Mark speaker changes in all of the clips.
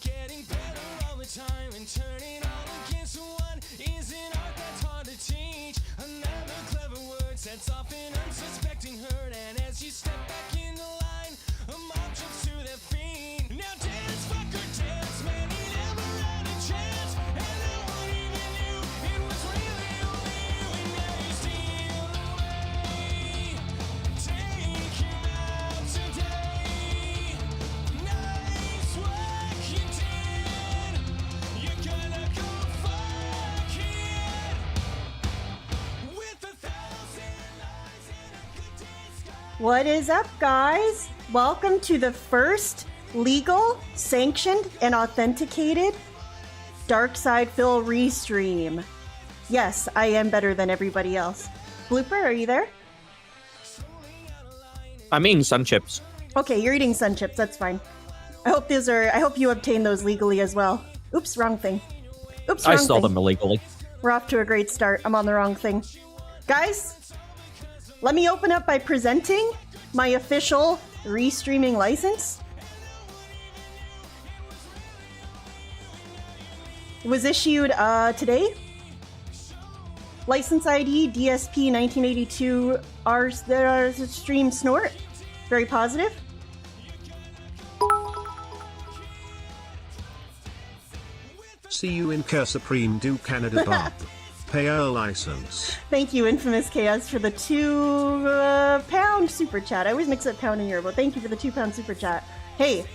Speaker 1: getting better all the time, and turning all against one is an art that's hard to teach. Another clever word sets off an unsuspecting hurt, and as you step back in the line, a mob jumps to their feet. Now dance, fucker, dance, man, he never had a chance, and no one even knew it was really only you, and now you steal away. Take him out today. Nice work you did. You're gonna go far, kid. With 1,000 lies in a good disguise.
Speaker 2: What is up, guys? Welcome to the first legal, sanctioned, and authenticated Dark Side Phil Restream. Yes, I am better than everybody else. Blooper, are you there?
Speaker 3: I'm eating sun chips.
Speaker 2: Okay, you're eating sun chips, that's fine. I hope you obtain those legally as well. Oops, wrong thing. Oops, wrong
Speaker 3: I sell
Speaker 2: thing.
Speaker 3: them illegally.
Speaker 2: We're off to a great start. I'm on the wrong thing. Guys, let me open up by presenting my official Restreaming license. It was issued today. License ID DSP 1982 Restream Snort. Very positive.
Speaker 4: See you in Supreme do Canada Bob. Pay our license.
Speaker 2: Thank you, Infamous Chaos, for the £2 super chat. I always mix up pound and euro, but thank you for the £2 super chat. Hey,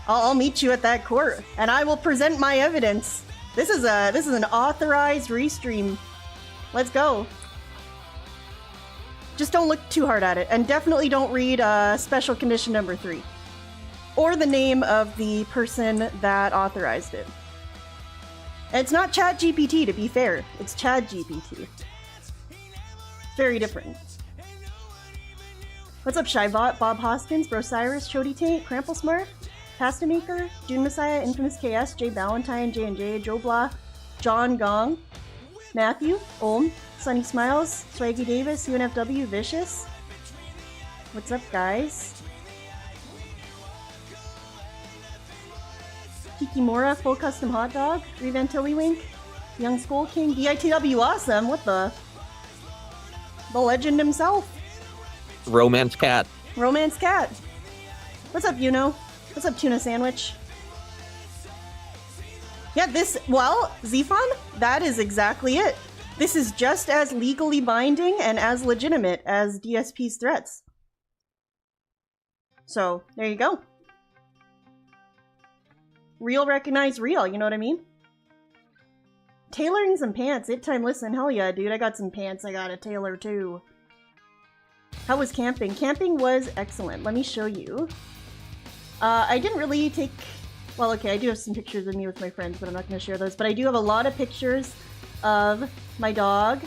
Speaker 2: I'll meet you at that court, and I will present my evidence. This is an authorized restream. Let's go. Just don't look too hard at it, and definitely don't read special condition number 3, or the name of the person that authorized it. And it's not ChatGPT, to be fair. It's ChatGPT. Very different. What's up, Shybot, Bob Hoskins, Bro Cyrus, Chody Taint, Crample Smart, Pasta Maker, Dune Messiah, Infamous KS, Jay Valentine, J&J, Joe Blah, John Gong, Matthew, Olm, Sunny Smiles, Swaggy Davis, UNFW, Vicious. What's up, guys? Kikimura, Full Custom Hot Dog, Revan Tillywink, Young Skull King, DITW Awesome, what the legend himself.
Speaker 3: Romance cat.
Speaker 2: Romance Cat. What's up, Yuno? What's up, Tuna Sandwich? Yeah, Zephon, that is exactly it. This is just as legally binding and as legitimate as DSP's threats. So, there you go. Real recognize real, you know what I mean? Tailoring some pants, it time listen, hell yeah, dude, I got some pants I gotta tailor too. How was camping? Camping was excellent, let me show you. I didn't really take... Well, okay, I do have some pictures of me with my friends, but I'm not gonna share those. But I do have a lot of pictures of my dog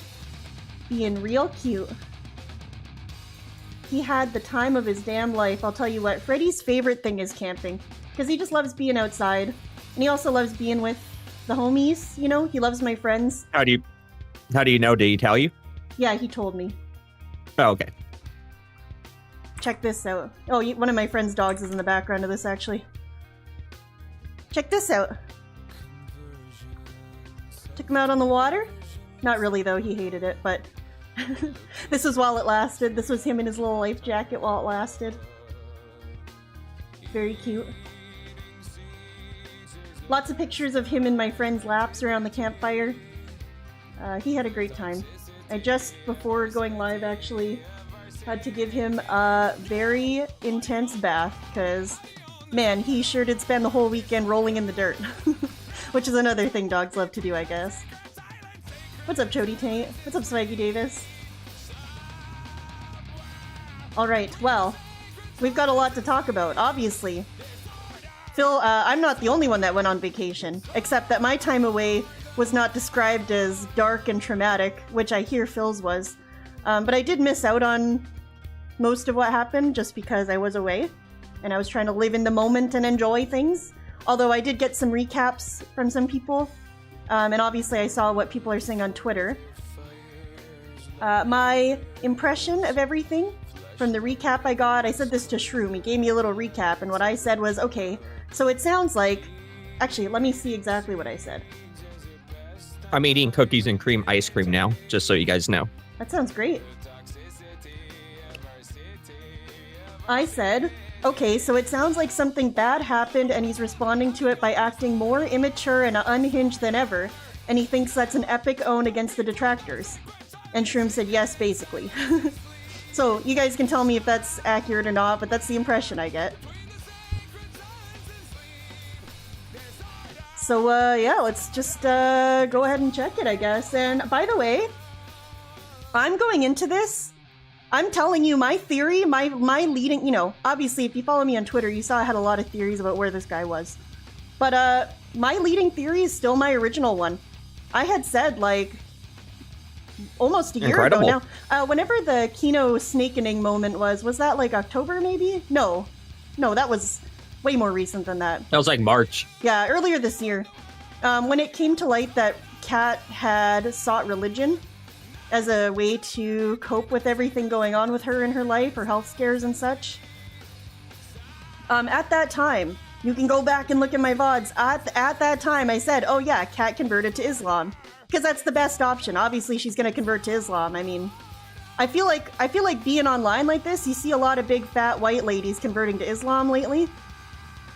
Speaker 2: being real cute. He had the time of his damn life, I'll tell you what. Freddy's favorite thing is camping. Because he just loves being outside. And he also loves being with the homies, you know? He loves my friends.
Speaker 3: How do you know? Did he tell you?
Speaker 2: Yeah, he told me.
Speaker 3: Oh, okay.
Speaker 2: Check this out. Oh, one of my friend's dogs is in the background of this, actually. Check this out. Took him out on the water. Not really, though. He hated it, but... This was while it lasted. This was him in his little life jacket while it lasted. Very cute. Lots of pictures of him in my friend's laps around the campfire. He had a great time. I just, before going live, actually had to give him a very intense bath, because, man, he sure did spend the whole weekend rolling in the dirt. Which is another thing dogs love to do, I guess. What's up, Chody Taint? What's up, Swaggy Davis? Alright, well, we've got a lot to talk about, obviously. Phil, I'm not the only one that went on vacation, except that my time away was not described as dark and traumatic, which I hear Phil's was. But I did miss out on most of what happened just because I was away, and I was trying to live in the moment and enjoy things. Although I did get some recaps from some people, and obviously I saw what people are saying on Twitter. My impression of everything from the recap I got, I said this to Shroom, he gave me a little recap, and what I said was, okay, so it sounds like Actually, let me see exactly what I said.
Speaker 3: I'm eating cookies and cream ice cream now, just so you guys know.
Speaker 2: That sounds great. I said, okay, so it sounds like something bad happened and he's responding to it by acting more immature and unhinged than ever, and he thinks that's an epic own against the detractors. And Shroom said yes, basically. So you guys can tell me if that's accurate or not, but that's the impression I get. So yeah, let's just go ahead and check it, I guess. And by the way, I'm going into this, I'm telling you my theory, my leading, you know, obviously if you follow me on Twitter, you saw I had a lot of theories about where this guy was. But my leading theory is still my original one. I had said, like, almost a year ago now. Whenever the Kino snakening moment was that like October maybe? No, that was way more recent than that.
Speaker 3: That was like March.
Speaker 2: Yeah, earlier this year. When it came to light that Kat had sought religion as a way to cope with everything going on with her in her life, her health scares and such. At that time, you can go back and look at my VODs. At that time, I said, oh yeah, Kat converted to Islam. Because that's the best option. Obviously, she's going to convert to Islam. I mean, I feel like being online like this, you see a lot of big fat white ladies converting to Islam lately.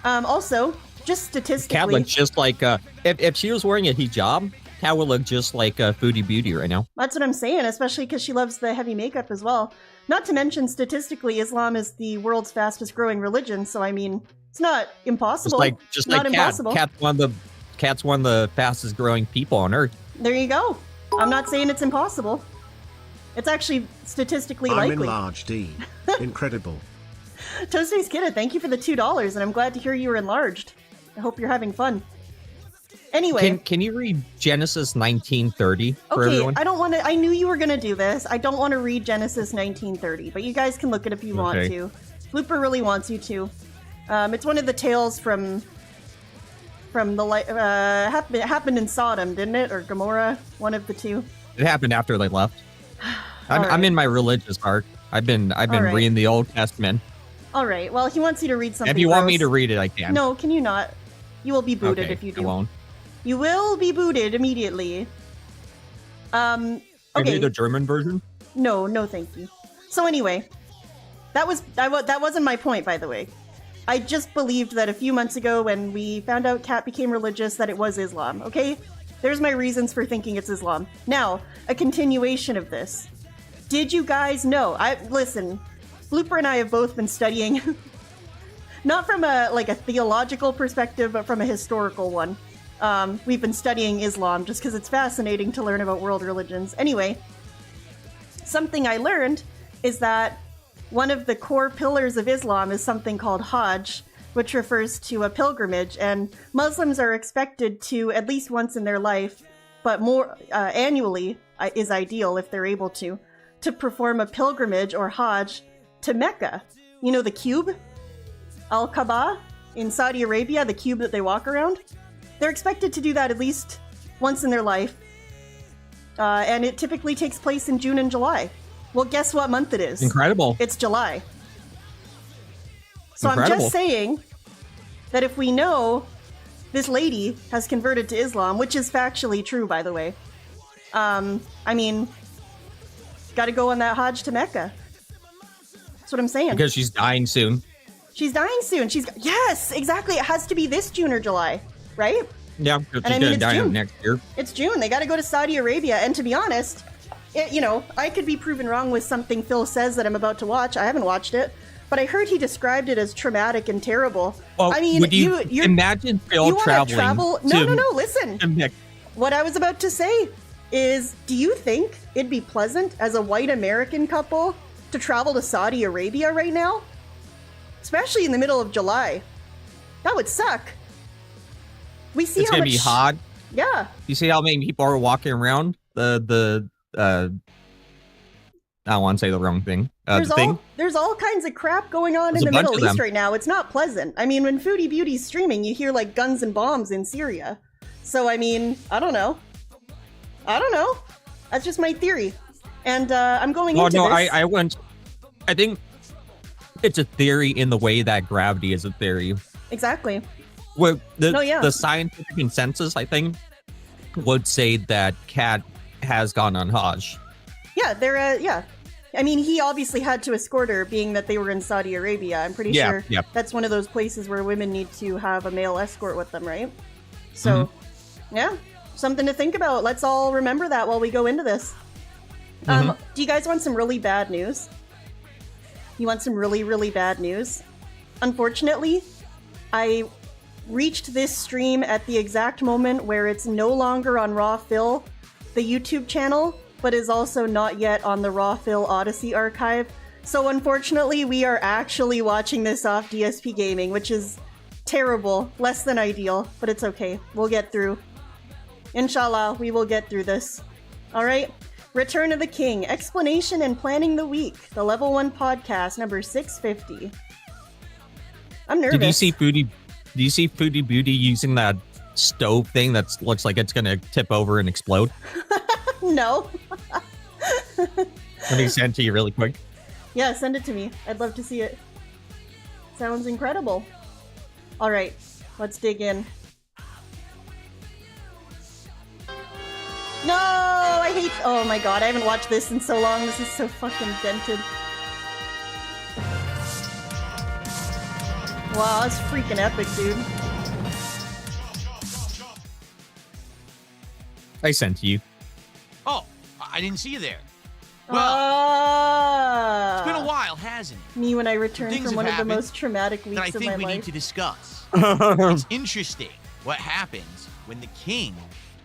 Speaker 2: Also, just statistically,
Speaker 3: Kat looks just like if she was wearing a hijab, Kat would look just like Foodie Beauty right now.
Speaker 2: That's what I'm saying, especially because she loves the heavy makeup as well. Not to mention, statistically, Islam is the world's fastest growing religion. So I mean, it's not impossible.
Speaker 3: Just like
Speaker 2: impossible.
Speaker 3: Kat's one of the fastest growing people on Earth.
Speaker 2: There you go. I'm not saying it's impossible. It's actually statistically likely.
Speaker 4: I'm in large D. Incredible.
Speaker 2: Toasties Kidda, thank you for the $2, and I'm glad to hear you were enlarged. I hope you're having fun. Anyway.
Speaker 3: Can you read Genesis 1930 for everyone?
Speaker 2: I don't want to. I knew you were going to do this. I don't want to read Genesis 1930, but you guys can look it if you want to. Blooper really wants you to. It's one of the tales from the happened in Sodom, didn't it? Or Gomorrah, one of the two.
Speaker 3: It happened after they left. I'm in my religious arc. I've been reading the Old Testament.
Speaker 2: All right. Well, he wants you to read something.
Speaker 3: If you want me to read it, I can.
Speaker 2: No, can you not? You will be booted if you do.
Speaker 3: I won't.
Speaker 2: You will be booted immediately. Okay.
Speaker 3: Maybe the German version?
Speaker 2: No, thank you. So anyway, that wasn't my point, by the way. I just believed that a few months ago when we found out Kat became religious that it was Islam, okay? There's my reasons for thinking it's Islam. Now, a continuation of this. Did you guys know? Listen, Blooper and I have both been studying, not from a theological perspective, but from a historical one. We've been studying Islam just because it's fascinating to learn about world religions. Anyway, something I learned is that one of the core pillars of Islam is something called Hajj, which refers to a pilgrimage, and Muslims are expected to, at least once in their life, but more annually is ideal if they're able to perform a pilgrimage or Hajj to Mecca. You know the cube? Al-Kaaba in Saudi Arabia, the cube that they walk around? They're expected to do that at least once in their life, and it typically takes place in June and July. Well, guess what month it is?
Speaker 3: Incredible.
Speaker 2: It's July. So
Speaker 3: Incredible.
Speaker 2: I'm just saying that if we know this lady has converted to Islam, which is factually true, by the way, I mean, gotta go on that Hajj to Mecca. That's what I'm saying.
Speaker 3: Because she's dying soon.
Speaker 2: She's dying soon. Yes, exactly. It has to be this June or July, right?
Speaker 3: Yeah, because she's gonna die next year.
Speaker 2: It's June. They gotta go to Saudi Arabia, and to be honest, I could be proven wrong with something Phil says that I'm about to watch. I haven't watched it, but I heard he described it as traumatic and terrible.
Speaker 3: Well,
Speaker 2: I mean,
Speaker 3: would you imagine Phil traveling?
Speaker 2: No, listen. What I was about to say is, do you think it'd be pleasant as a white American couple to travel to Saudi Arabia right now? Especially in the middle of July. That would suck. We see
Speaker 3: it's
Speaker 2: how
Speaker 3: gonna
Speaker 2: much...
Speaker 3: be hot.
Speaker 2: Yeah.
Speaker 3: You see how many people are walking around I don't want to say the wrong thing.
Speaker 2: There's all kinds of crap going on in the Middle East right now. It's not pleasant. I mean, when Foodie Beauty's streaming, you hear like guns and bombs in Syria. So, I mean, I don't know. That's just my theory. And I'm going into this.
Speaker 3: I think it's a theory in the way that gravity is a theory.
Speaker 2: Exactly.
Speaker 3: Well,
Speaker 2: No, yeah.
Speaker 3: the scientific consensus, I think, would say that Cat has gone on Hajj.
Speaker 2: Yeah, they're yeah. I mean, he obviously had to escort her, being that they were in Saudi Arabia. I'm pretty sure that's one of those places where women need to have a male escort with them, right? So, yeah, something to think about. Let's all remember that while we go into this. Do you guys want some really bad news? You want some really, really bad news? Unfortunately, I reached this stream at the exact moment where it's no longer on Raw Phil, the YouTube channel, but is also not yet on the Raw Phil Odyssey archive. So unfortunately, we are actually watching this off DSP Gaming, which is terrible, less than ideal, but it's okay. We'll get through. Inshallah, we will get through this. All right. Return of the King, Explanation and Planning the Week, the Level 1 podcast, number 650. I'm nervous.
Speaker 3: Did you see Foodie Booty using that stove thing that looks like it's gonna tip over and explode?
Speaker 2: No.
Speaker 3: Let me send it to you really quick.
Speaker 2: Yeah, send it to me. I'd love to see it. Sounds incredible. All right, let's dig in. No, I hate. Oh my god, I haven't watched this in so long. This is so fucking dented. Wow, that's freaking epic, dude.
Speaker 3: I sent to you.
Speaker 1: Oh, I didn't see you there. Well, it's been a while, hasn't it?
Speaker 2: Me when I returned
Speaker 1: Things
Speaker 2: from one of
Speaker 1: have
Speaker 2: the
Speaker 1: happened
Speaker 2: most traumatic weeks
Speaker 1: that I
Speaker 2: of
Speaker 1: think
Speaker 2: my
Speaker 1: we
Speaker 2: life.
Speaker 1: need to discuss. It's interesting what happens when the king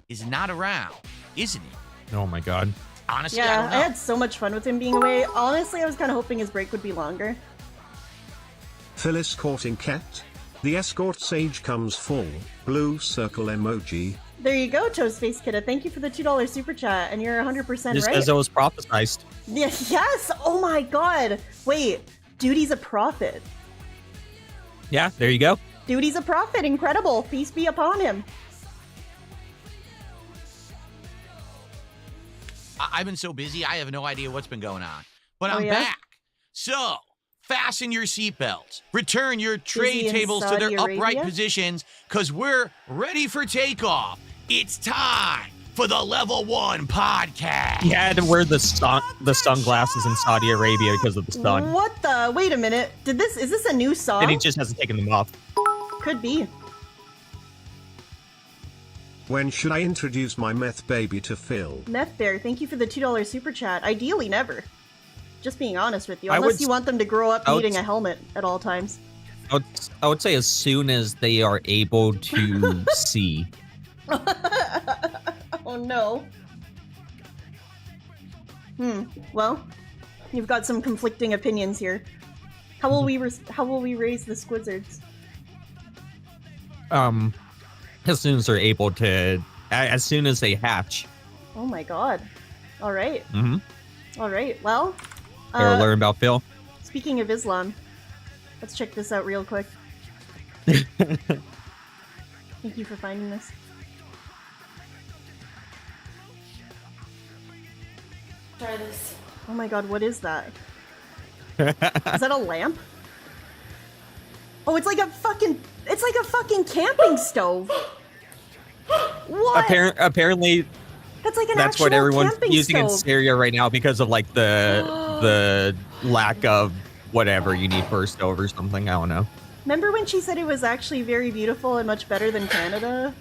Speaker 1: is not around, isn't it?
Speaker 3: Oh my god.
Speaker 1: Honestly, I
Speaker 2: Yeah,
Speaker 1: don't know.
Speaker 2: I had so much fun with him being away. Honestly, I was kind of hoping his break would be longer.
Speaker 4: Phil escorting Cat. The escort sage comes full. Blue circle emoji.
Speaker 2: There you go, Toastface Kidda. Thank you for the $2 super chat, and you're 100%
Speaker 3: Just
Speaker 2: right.
Speaker 3: as it was prophesized.
Speaker 2: Yeah, yes! Oh my god! Wait, Duty's a prophet.
Speaker 3: Yeah, there you go.
Speaker 2: Duty's a prophet. Incredible. Peace be upon him.
Speaker 1: I've been so busy, I have no idea what's been going on. But I'm
Speaker 2: Oh, yeah?
Speaker 1: back. So, fasten your seatbelts. Return your tray
Speaker 2: Busy in
Speaker 1: tables to their
Speaker 2: Saudi
Speaker 1: upright
Speaker 2: Arabia?
Speaker 1: positions, because we're ready for takeoff. It's time for the Level 1 podcast.
Speaker 3: He had to wear the sunglasses in Saudi Arabia because of the sun.
Speaker 2: What the? Wait a minute. Is this a new song?
Speaker 3: And he just hasn't taken them off.
Speaker 2: Could be.
Speaker 4: When should I introduce my meth baby to Phil?
Speaker 2: Meth Bear, thank you for the $2 super chat. Ideally, never. Just being honest with you.
Speaker 3: I
Speaker 2: Unless
Speaker 3: would-
Speaker 2: you want them to grow up
Speaker 3: I would-
Speaker 2: needing a helmet at all times.
Speaker 3: I would say as soon as they are able to see.
Speaker 2: Oh no. Well, you've got some conflicting opinions here. How will we raise the Squizzards?
Speaker 3: As soon as they're able to, as soon as they hatch.
Speaker 2: Oh my god. All right. All right. Well,
Speaker 3: They'll learn about Phil.
Speaker 2: speaking of Islam, let's check this out real quick. Thank you for finding this.
Speaker 5: Try this.
Speaker 2: Oh my god, what is that? Is that a lamp? Oh, it's like a fucking camping stove. What?
Speaker 3: Apparently,
Speaker 2: That's like an
Speaker 3: that's
Speaker 2: actual
Speaker 3: what everyone's
Speaker 2: camping
Speaker 3: using in
Speaker 2: stove.
Speaker 3: Syria right now because of like the lack of whatever you need for a stove or something. I don't know.
Speaker 2: Remember when she said it was actually very beautiful and much better than Canada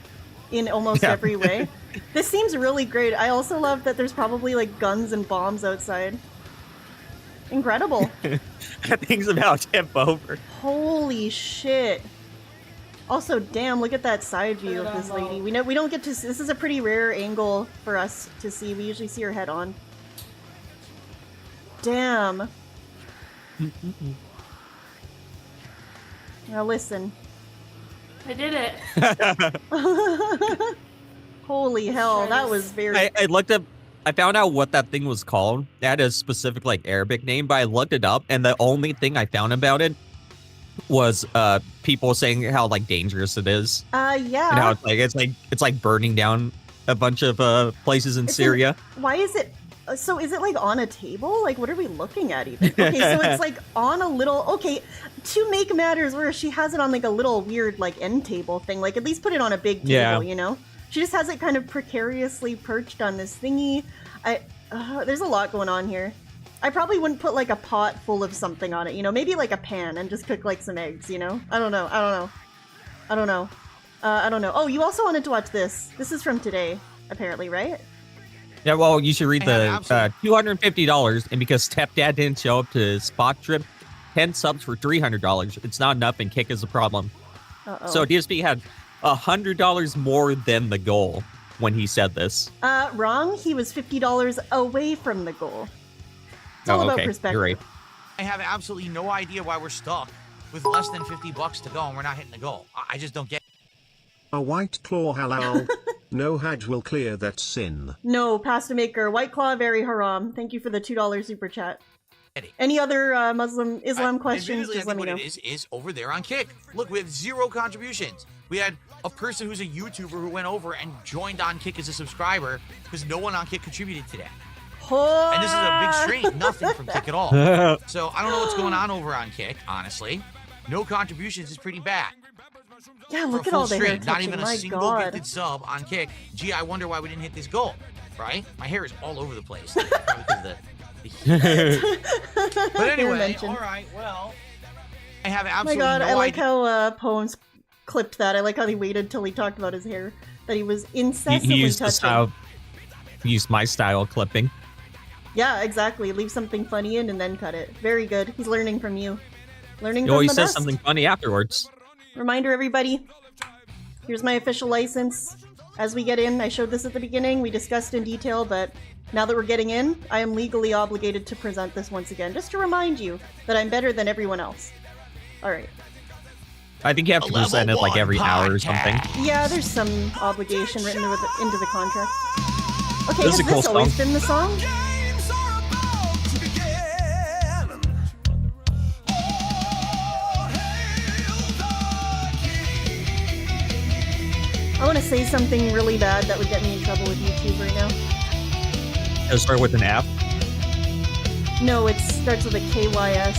Speaker 2: in almost every way? This seems really great. I also love that there's probably like guns and bombs outside. Incredible.
Speaker 3: That thing's about to tip over.
Speaker 2: Holy shit. Also, damn, look at that side view of this lady. We don't get to see, this is a pretty rare angle for us to see. We usually see her head on. Damn. Now listen.
Speaker 5: I did it.
Speaker 2: Holy hell, that was very...
Speaker 3: I looked up. I found out what that thing was called. It had a specific like Arabic name, but I looked it up, and the only thing I found about it was people saying how like dangerous it is,
Speaker 2: yeah.
Speaker 3: and how it's like burning down a bunch of places in Syria.
Speaker 2: Why is it So is it like on a table? Like, what are we looking at even? Okay, so it's like on a little, okay, to make matters worse, she has it on like a little weird like end table thing. Like at least put it on a big table,
Speaker 3: Yeah.
Speaker 2: you know? She just has it kind of precariously perched on this thingy. There's a lot going on here. I probably wouldn't put like a pot full of something on it, you know? Maybe like a pan and just cook like some eggs, you know? I don't know. Oh, you also wanted to watch this. This is from today, apparently, right?
Speaker 3: Yeah, well, you should read
Speaker 6: Yeah,
Speaker 3: the $250, and because Stepdad didn't show up to spot trip, 10 subs for $300. It's not enough, and kick is a problem.
Speaker 2: Uh-oh.
Speaker 3: So DSP had $100 more than the goal when he said this.
Speaker 2: Wrong. He was $50 away from the goal. It's all about
Speaker 3: okay.
Speaker 2: perspective.
Speaker 3: You're right.
Speaker 6: I have absolutely no idea why we're stuck with less than $50 to go and we're not hitting the goal. I just don't get it.
Speaker 4: A white claw halal. No Hajj will clear that sin.
Speaker 2: No, pasta maker, White Claw, very haram. Thank you for the $2 super chat. Any other Islam questions?
Speaker 6: Admittedly,
Speaker 2: Just let me
Speaker 6: I
Speaker 2: know.
Speaker 6: think what it is over there on Kick. Look, we have 0 contributions. We had a person who's a YouTuber who went over and joined on Kick as a subscriber because no one on Kick contributed today. And this is a big stream. Nothing from Kick at all. So I don't know what's going on over on Kick, honestly. No contributions is pretty bad.
Speaker 2: Yeah,
Speaker 6: For
Speaker 2: look
Speaker 6: a
Speaker 2: at
Speaker 6: full
Speaker 2: all the hair
Speaker 6: stream, not
Speaker 2: touching.
Speaker 6: even a
Speaker 2: My
Speaker 6: single
Speaker 2: God.
Speaker 6: gifted sub on Kick. Gee, I wonder why we didn't hit this goal, right? My hair is all over the place. Probably because of the heat. But
Speaker 2: Hair
Speaker 6: anyway,
Speaker 2: mention.
Speaker 6: all right, well, I have
Speaker 2: Oh my
Speaker 6: absolutely
Speaker 2: God,
Speaker 6: no
Speaker 2: I like
Speaker 6: idea.
Speaker 2: how Poems clipped that. I like how he waited till he talked about his hair. That he was incessantly
Speaker 3: He used the
Speaker 2: touching.
Speaker 3: style. He used my style clipping.
Speaker 2: Yeah, exactly. Leave something funny in and then cut it. Very good. He's learning from you. Learning
Speaker 3: He
Speaker 2: from
Speaker 3: always
Speaker 2: the
Speaker 3: says
Speaker 2: best.
Speaker 3: something funny afterwards.
Speaker 2: Reminder, everybody. Here's my official license. As we get in, I showed this at the beginning, we discussed in detail, but now that we're getting in, I am legally obligated to present this once again, just to remind you that I'm better than everyone else. Alright.
Speaker 3: I think you have to
Speaker 6: Level
Speaker 3: present it like
Speaker 6: 1
Speaker 3: every hour or something.
Speaker 6: podcast.
Speaker 2: Yeah, there's some obligation written into the contract. Okay,
Speaker 3: This is
Speaker 2: has
Speaker 3: a cool
Speaker 2: this always
Speaker 3: song.
Speaker 2: been the song?
Speaker 1: Games are about to begin. Oh, hail the king.
Speaker 2: I want to say something really bad that would get me in trouble with YouTube right now.
Speaker 3: It'll start with an F.
Speaker 2: No, it starts with a KYS.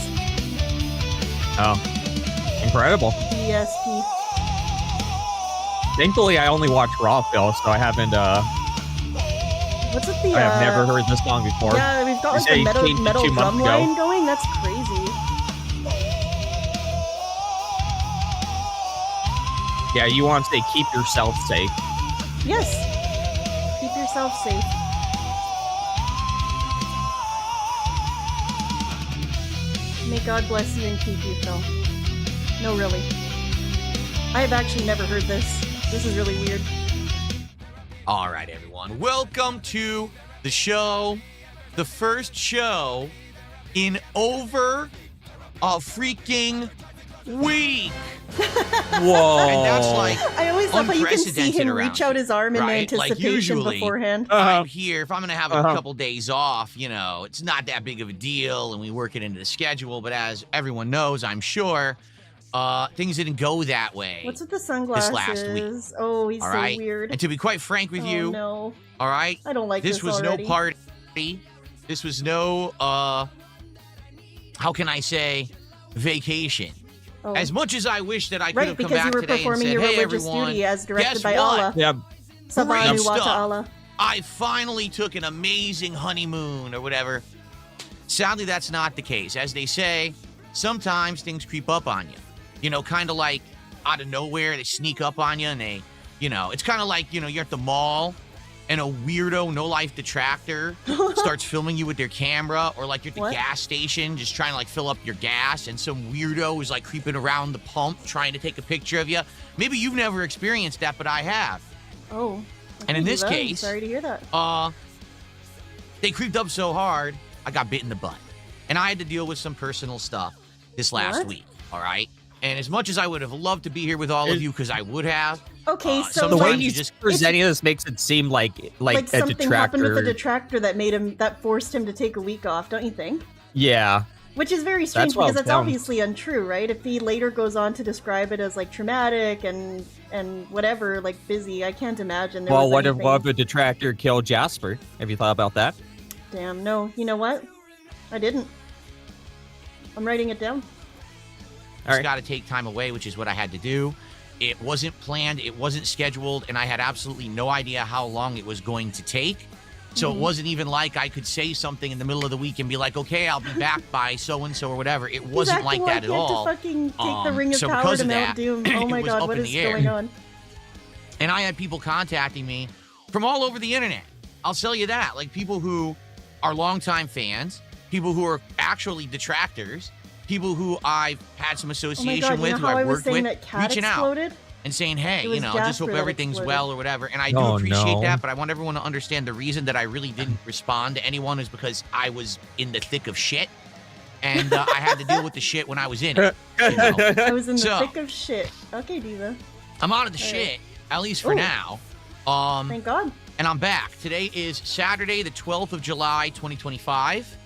Speaker 3: Oh, incredible.
Speaker 2: DSP.
Speaker 3: Thankfully, I only watch Raw, Phil, so I haven't.
Speaker 2: What's with the?
Speaker 3: I have never heard this song before.
Speaker 2: Yeah, we've got
Speaker 3: You
Speaker 2: like
Speaker 3: say
Speaker 2: the
Speaker 3: you
Speaker 2: metal,
Speaker 3: changed it
Speaker 2: metal
Speaker 3: 2 months
Speaker 2: drum
Speaker 3: ago.
Speaker 2: line going. That's crazy.
Speaker 3: Yeah, you want to say keep yourself safe.
Speaker 2: Yes. Keep yourself safe. May God bless you and keep you, Phil. No, really. I have actually never heard this. This is really weird.
Speaker 6: All right, everyone. Welcome to the show, the first show in over a freaking week.
Speaker 3: Whoa.
Speaker 6: And that's like
Speaker 2: I always love how you can see
Speaker 6: unprecedented
Speaker 2: him
Speaker 6: around
Speaker 2: reach out his arm in
Speaker 6: right? Like,
Speaker 2: anticipation
Speaker 6: usually-
Speaker 2: beforehand.
Speaker 6: I'm here. If I'm going to have a
Speaker 3: Uh-huh.
Speaker 6: couple days off, you know, it's not that big of a deal and we work it into the schedule. But as everyone knows, I'm sure, things didn't go that way.
Speaker 2: What's with the sunglasses?
Speaker 6: last week.
Speaker 2: Oh, he's
Speaker 6: all
Speaker 2: so
Speaker 6: right?
Speaker 2: weird.
Speaker 6: And to be quite frank with
Speaker 2: Oh,
Speaker 6: you,
Speaker 2: no.
Speaker 6: all right,
Speaker 2: I don't like
Speaker 6: this was
Speaker 2: already.
Speaker 6: no party. This was no, how can I say, vacation.
Speaker 2: Oh.
Speaker 6: As much as I wish that I could
Speaker 2: Right,
Speaker 6: have come
Speaker 2: because you
Speaker 6: back
Speaker 2: were
Speaker 6: today and
Speaker 2: performing
Speaker 6: said,
Speaker 2: your
Speaker 6: hey,
Speaker 2: religious
Speaker 6: everyone,
Speaker 2: duty as directed
Speaker 6: guess
Speaker 2: by
Speaker 6: what?
Speaker 2: Allah.
Speaker 3: Yeah.
Speaker 2: Sabanu
Speaker 6: Great
Speaker 2: wa
Speaker 6: stuff.
Speaker 2: ta'ala.
Speaker 6: I finally took an amazing honeymoon or whatever. Sadly, that's not the case. As they say, sometimes things creep up on you. You know, kind of like out of nowhere, they sneak up on you and they, you know, it's kind of like, you know, you're at the mall and a weirdo, no-life detractor starts filming you with their camera, or like you're at the
Speaker 2: What?
Speaker 6: gas station just trying to like fill up your gas and some weirdo is like creeping around the pump trying to take a picture of you. Maybe you've never experienced that, but I have.
Speaker 2: Oh.
Speaker 6: And in
Speaker 2: Okay,
Speaker 6: this
Speaker 2: well, I'm
Speaker 6: case-
Speaker 2: sorry to hear that.
Speaker 6: They creeped up so hard, I got bit in the butt. And I had to deal with some personal stuff this last
Speaker 2: What?
Speaker 6: week, all right? And as much as I would have loved to be here with all of you, because I would have,
Speaker 2: Okay, so
Speaker 3: The way
Speaker 6: sometimes you
Speaker 3: he's
Speaker 6: just-
Speaker 3: presenting this makes it seem like a
Speaker 2: something happened with the
Speaker 3: detractor.
Speaker 2: detractor that forced him to take a week off, don't you think?
Speaker 3: Yeah.
Speaker 2: Which is very strange
Speaker 3: That's what
Speaker 2: because
Speaker 3: it
Speaker 2: that's
Speaker 3: sounds.
Speaker 2: obviously untrue, right? If he later goes on to describe it as like traumatic and whatever, like busy, I can't imagine. There
Speaker 3: Well,
Speaker 2: was
Speaker 3: what if
Speaker 2: anything...
Speaker 3: the detractor killed Jasper? Have you thought about that?
Speaker 2: Damn, no. You know what? I didn't. I'm writing it down.
Speaker 6: Just got to take time away, which is what I had to do. It wasn't planned, it wasn't scheduled, and I had absolutely no idea how long it was going to take. So it wasn't even like I could say something in the middle of the week and be like, okay, I'll be back by so-and-so or whatever. It wasn't like that at all.
Speaker 2: To fucking take the Ring of
Speaker 6: so
Speaker 2: Power
Speaker 6: because
Speaker 2: to
Speaker 6: of
Speaker 2: Mount
Speaker 6: that,
Speaker 2: Doom. Oh my
Speaker 6: it was
Speaker 2: god,
Speaker 6: up
Speaker 2: what
Speaker 6: in
Speaker 2: is
Speaker 6: the air.
Speaker 2: going on?
Speaker 6: And I had people contacting me from all over the internet. I'll tell you that. Like people who are longtime fans, people who are actually detractors, people who I've had some association
Speaker 2: oh my god,
Speaker 6: with,
Speaker 2: you know
Speaker 6: who
Speaker 2: how I
Speaker 6: I've
Speaker 2: was
Speaker 6: worked
Speaker 2: saying
Speaker 6: with,
Speaker 2: that cat
Speaker 6: reaching
Speaker 2: exploded?
Speaker 6: out and saying, hey,
Speaker 2: It was
Speaker 6: just hope
Speaker 2: Jasper that
Speaker 6: everything's
Speaker 2: exploded.
Speaker 6: well or whatever. And I do
Speaker 3: Oh,
Speaker 6: appreciate
Speaker 3: no.
Speaker 6: that, but I want everyone to understand the reason that I really didn't respond to anyone is because I was in the thick of shit. And I had to deal with the shit when I was in it. You know?
Speaker 2: I was in the
Speaker 6: So-
Speaker 2: thick of shit. Okay, Diva.
Speaker 6: I'm out of the
Speaker 2: All
Speaker 6: shit,
Speaker 2: right.
Speaker 6: at least for
Speaker 2: Ooh.
Speaker 6: now.
Speaker 2: Thank God.
Speaker 6: And I'm back. Today is Saturday, the 12th of July, 2025.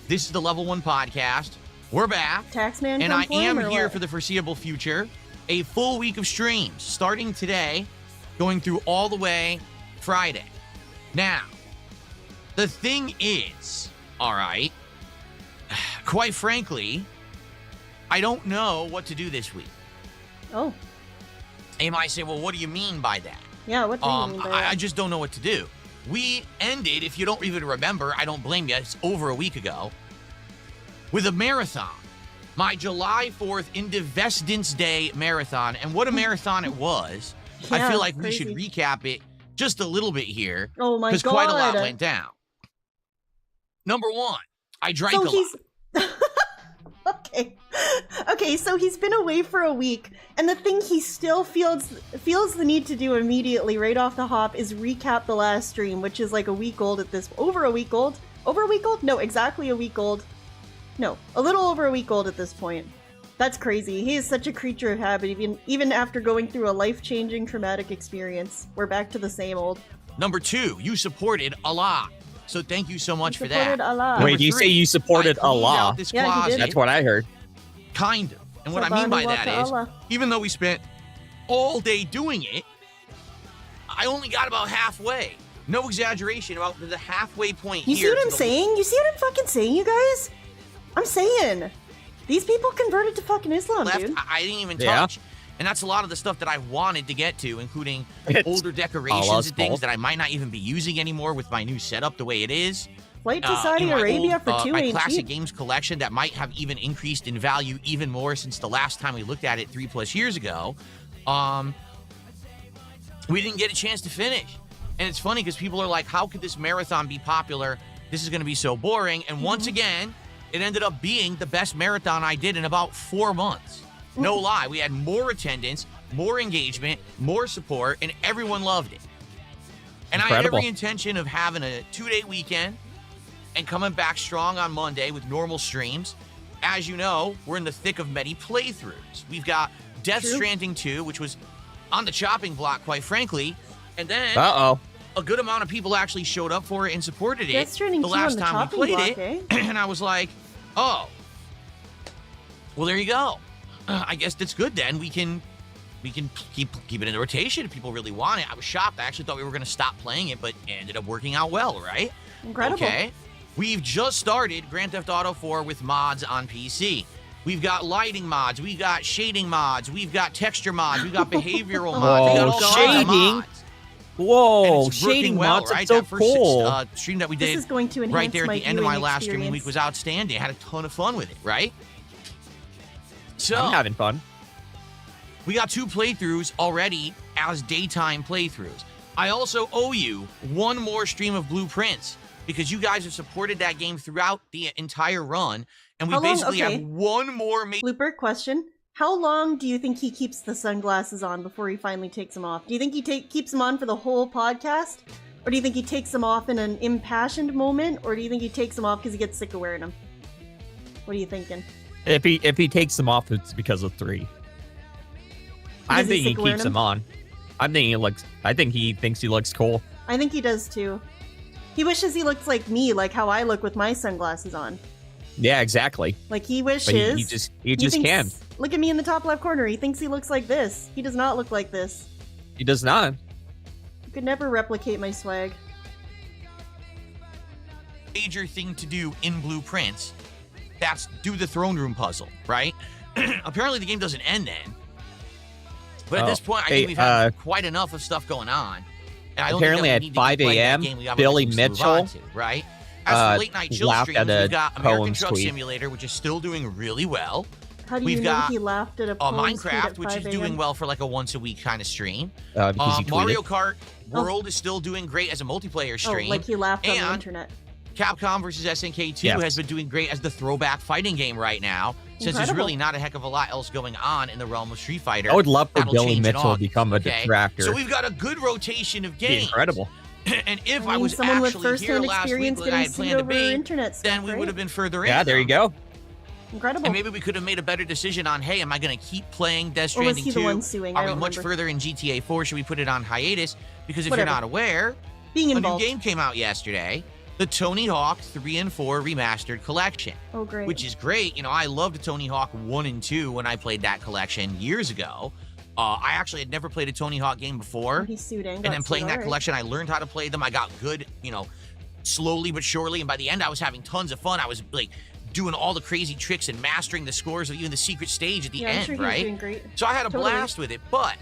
Speaker 6: This is the Level 1 podcast. We're back.
Speaker 2: Taxman
Speaker 6: And
Speaker 2: come
Speaker 6: I
Speaker 2: for him,
Speaker 6: am
Speaker 2: or
Speaker 6: here
Speaker 2: what?
Speaker 6: for the foreseeable future. A full week of streams starting today, going through all the way Friday. Now, the thing is, all right, quite frankly, I don't know what to do this week.
Speaker 2: Oh,
Speaker 6: And you might say, well, what do you mean by that?
Speaker 2: yeah, what do you mean by that?
Speaker 6: I just don't know what to do. We ended, if you don't even remember, I don't blame you, it's over a week ago, with a marathon. My July 4th Independence Day marathon. And what a marathon it was. I
Speaker 2: Yeah,
Speaker 6: feel like
Speaker 2: crazy.
Speaker 6: we should recap it just a little bit here.
Speaker 2: Oh my
Speaker 6: Because
Speaker 2: god.
Speaker 6: quite a lot went down. Number one, I drank a lot.
Speaker 2: Okay. Okay, so he's been away for a week, and the thing he still feels the need to do immediately right off the hop is recap the last stream, which is like a week old at this over a week old? No, exactly a week old. No, a little over a week old at this point. That's crazy. He is such a creature of habit, even after going through a life-changing traumatic experience. We're back to the same old.
Speaker 6: Number two, you supported a lot. So thank you so much for
Speaker 2: Supported
Speaker 6: that.
Speaker 2: Allah.
Speaker 6: Number
Speaker 3: Wait, do you say
Speaker 6: three,
Speaker 3: you supported
Speaker 6: I cleaned
Speaker 3: Allah?
Speaker 6: out this
Speaker 2: Yeah, he did.
Speaker 6: closet.
Speaker 3: That's what I heard.
Speaker 6: Kind of. And what I mean by that is,
Speaker 2: Allah.
Speaker 6: even though we spent all day doing it, I only got about halfway. No exaggeration, about the halfway point
Speaker 2: You see
Speaker 6: here.
Speaker 2: what
Speaker 6: to
Speaker 2: I'm
Speaker 6: the-
Speaker 2: saying? You see what I'm fucking saying, you guys? I'm saying. These people converted to fucking Islam,
Speaker 6: Left,
Speaker 2: dude.
Speaker 6: I didn't even
Speaker 3: Yeah.
Speaker 6: touch. And that's a lot of the stuff that I wanted to get to, including
Speaker 3: It's
Speaker 6: older decorations
Speaker 3: Allah's
Speaker 6: and things
Speaker 3: fault.
Speaker 6: that I might not even be using anymore with my new setup the way it is.
Speaker 2: Flight to Saudi
Speaker 6: my
Speaker 2: Arabia
Speaker 6: old,
Speaker 2: for two
Speaker 6: my
Speaker 2: ain't
Speaker 6: classic
Speaker 2: cheap.
Speaker 6: games collection that might have even increased in value even more since the last time we looked at it 3+ years ago. We didn't get a chance to finish. And it's funny because people are like, how could this marathon be popular? This is going to be so boring. And once again, it ended up being the best marathon I did in about 4 months. No lie. We had more attendance, more engagement, more support, and everyone loved it. And I had
Speaker 3: Incredible.
Speaker 6: every intention of having a 2-day weekend and coming back strong on Monday with normal streams. As you know, we're in the thick of many playthroughs. We've got Death
Speaker 2: True.
Speaker 6: Stranding 2, which was on the chopping block, quite frankly. And then
Speaker 3: Uh-oh.
Speaker 6: a good amount of people actually showed up for it and supported it
Speaker 2: Death Stranding
Speaker 6: the
Speaker 2: 2 on
Speaker 6: last
Speaker 2: the
Speaker 6: time we
Speaker 2: chopping
Speaker 6: played
Speaker 2: block,
Speaker 6: it.
Speaker 2: eh?
Speaker 6: And I was like, oh, well, there you go. I guess that's good then. We can keep it in the rotation if people really want it. I was shocked. I actually thought we were going to stop playing it, but it ended up working out well, right?
Speaker 2: Incredible.
Speaker 6: Okay. We've just started Grand Theft Auto 4 with mods on PC. We've got lighting mods. We've got shading mods. We've got texture mods. We've got behavioral mods. We got all kinds of
Speaker 3: shading?
Speaker 6: mods.
Speaker 3: Whoa,
Speaker 6: And it's working
Speaker 3: shading
Speaker 6: well,
Speaker 3: mods
Speaker 6: right?
Speaker 3: are so
Speaker 6: That first
Speaker 3: cool.
Speaker 6: stream that we
Speaker 2: This
Speaker 6: did
Speaker 2: is going to enhance
Speaker 6: right there at
Speaker 2: my
Speaker 6: the end of my
Speaker 2: viewing
Speaker 6: last streaming week
Speaker 2: experience.
Speaker 6: was outstanding. I had a ton of fun with it, right? So
Speaker 3: I'm having fun.
Speaker 6: we got 2 playthroughs already as daytime playthroughs. I also owe you one more stream of Blueprints because you guys have supported that game throughout the entire run, and we
Speaker 2: How long-
Speaker 6: basically
Speaker 2: okay.
Speaker 6: have one more.
Speaker 2: Looper, question. How long do you think he keeps the sunglasses on before he finally takes them off? Do you think he keeps them on for the whole podcast? Or do you think he takes them off in an impassioned moment? Or do you think he takes them off because he gets sick of wearing them? What are you thinking?
Speaker 3: If he takes them off, it's because of 3. I
Speaker 2: Because he's
Speaker 3: think he
Speaker 2: sick of wearing
Speaker 3: keeps
Speaker 2: them?
Speaker 3: them on. I think he thinks he looks cool.
Speaker 2: I think he does too. He wishes he looked like me, like how I look with my sunglasses on.
Speaker 3: Yeah, exactly.
Speaker 2: Like he wishes.
Speaker 3: But he just
Speaker 2: thinks-
Speaker 3: can.
Speaker 2: Look at me in the top left corner. He thinks he looks like this. He does not look like this.
Speaker 3: He does not.
Speaker 2: You could never replicate my swag.
Speaker 6: major thing to do in Blueprints. That's do the throne room puzzle, right? Apparently the game doesn't end then. But at this point, I think we've had quite enough of stuff going on. And I don't
Speaker 3: apparently
Speaker 6: think that
Speaker 3: at
Speaker 6: we need
Speaker 3: 5
Speaker 6: to keep playing that
Speaker 3: a.m.,
Speaker 6: game. We have
Speaker 3: Billy
Speaker 6: other things to move
Speaker 3: Mitchell,
Speaker 6: on to, right? As for late night chill
Speaker 3: laughed
Speaker 6: streams,
Speaker 3: at a
Speaker 6: we've got American
Speaker 3: Poems
Speaker 6: Truck
Speaker 3: tweet.
Speaker 6: Simulator, which is still doing really well.
Speaker 2: How do you
Speaker 6: We've
Speaker 2: know
Speaker 6: got
Speaker 2: he laughed at a Poems tweet
Speaker 6: Minecraft,
Speaker 2: at
Speaker 6: which is
Speaker 2: 5
Speaker 6: doing
Speaker 2: a.m.?
Speaker 6: well for like a once a week kind of stream.
Speaker 3: Because he tweeted.
Speaker 6: Mario Kart World is still doing great as a multiplayer stream.
Speaker 2: Oh, like he laughed on the
Speaker 6: And
Speaker 2: internet.
Speaker 6: Capcom versus SNK 2
Speaker 3: Yes.
Speaker 6: has been doing great as the throwback fighting game right now, since there's
Speaker 2: Incredible.
Speaker 6: really not a heck of a lot else going on in the realm of Street Fighter.
Speaker 3: I would love for
Speaker 6: That'll
Speaker 3: Billy
Speaker 6: change in
Speaker 3: Mitchell to
Speaker 6: August,
Speaker 3: become a
Speaker 6: okay?
Speaker 3: detractor.
Speaker 6: So we've got a good rotation of
Speaker 3: It'd be
Speaker 6: games.
Speaker 3: incredible.
Speaker 6: And if
Speaker 2: I
Speaker 6: I
Speaker 2: mean,
Speaker 6: was
Speaker 2: someone with
Speaker 6: actually here
Speaker 2: first-hand
Speaker 6: last week
Speaker 2: experience
Speaker 6: like I had
Speaker 2: getting
Speaker 6: planned
Speaker 2: sued
Speaker 6: to
Speaker 2: over
Speaker 6: be,
Speaker 2: internet stuff,
Speaker 6: then we
Speaker 2: right?
Speaker 6: would have been further in.
Speaker 3: Yeah, there you go.
Speaker 2: Incredible.
Speaker 6: And maybe we could have made a better decision on, hey, am I going to keep playing Death
Speaker 2: Or was
Speaker 6: Stranding
Speaker 2: he
Speaker 6: 2?
Speaker 2: the one suing? I
Speaker 6: Are we
Speaker 2: don't
Speaker 6: much
Speaker 2: remember.
Speaker 6: further in GTA 4? Should we put it on hiatus? Because if
Speaker 2: Whatever.
Speaker 6: you're not aware,
Speaker 2: Being
Speaker 6: a new
Speaker 2: involved.
Speaker 6: game came out yesterday, the Tony Hawk 3 and 4 Remastered Collection,
Speaker 2: Oh, great.
Speaker 6: which is great. You know, I loved Tony Hawk 1 and 2 when I played that collection years ago. I actually had never played a Tony Hawk game before.
Speaker 2: He sued and
Speaker 6: And
Speaker 2: got
Speaker 6: then
Speaker 2: sued,
Speaker 6: playing that
Speaker 2: alright.
Speaker 6: collection, I learned how to play them. I got good, you know, slowly but surely. And by the end, I was having tons of fun. I was like doing all the crazy tricks and mastering the scores of even the secret stage at the
Speaker 2: Yeah,
Speaker 6: end,
Speaker 2: I'm sure he was
Speaker 6: right?
Speaker 2: doing great.
Speaker 6: So I had a
Speaker 2: Totally.
Speaker 6: blast with it. But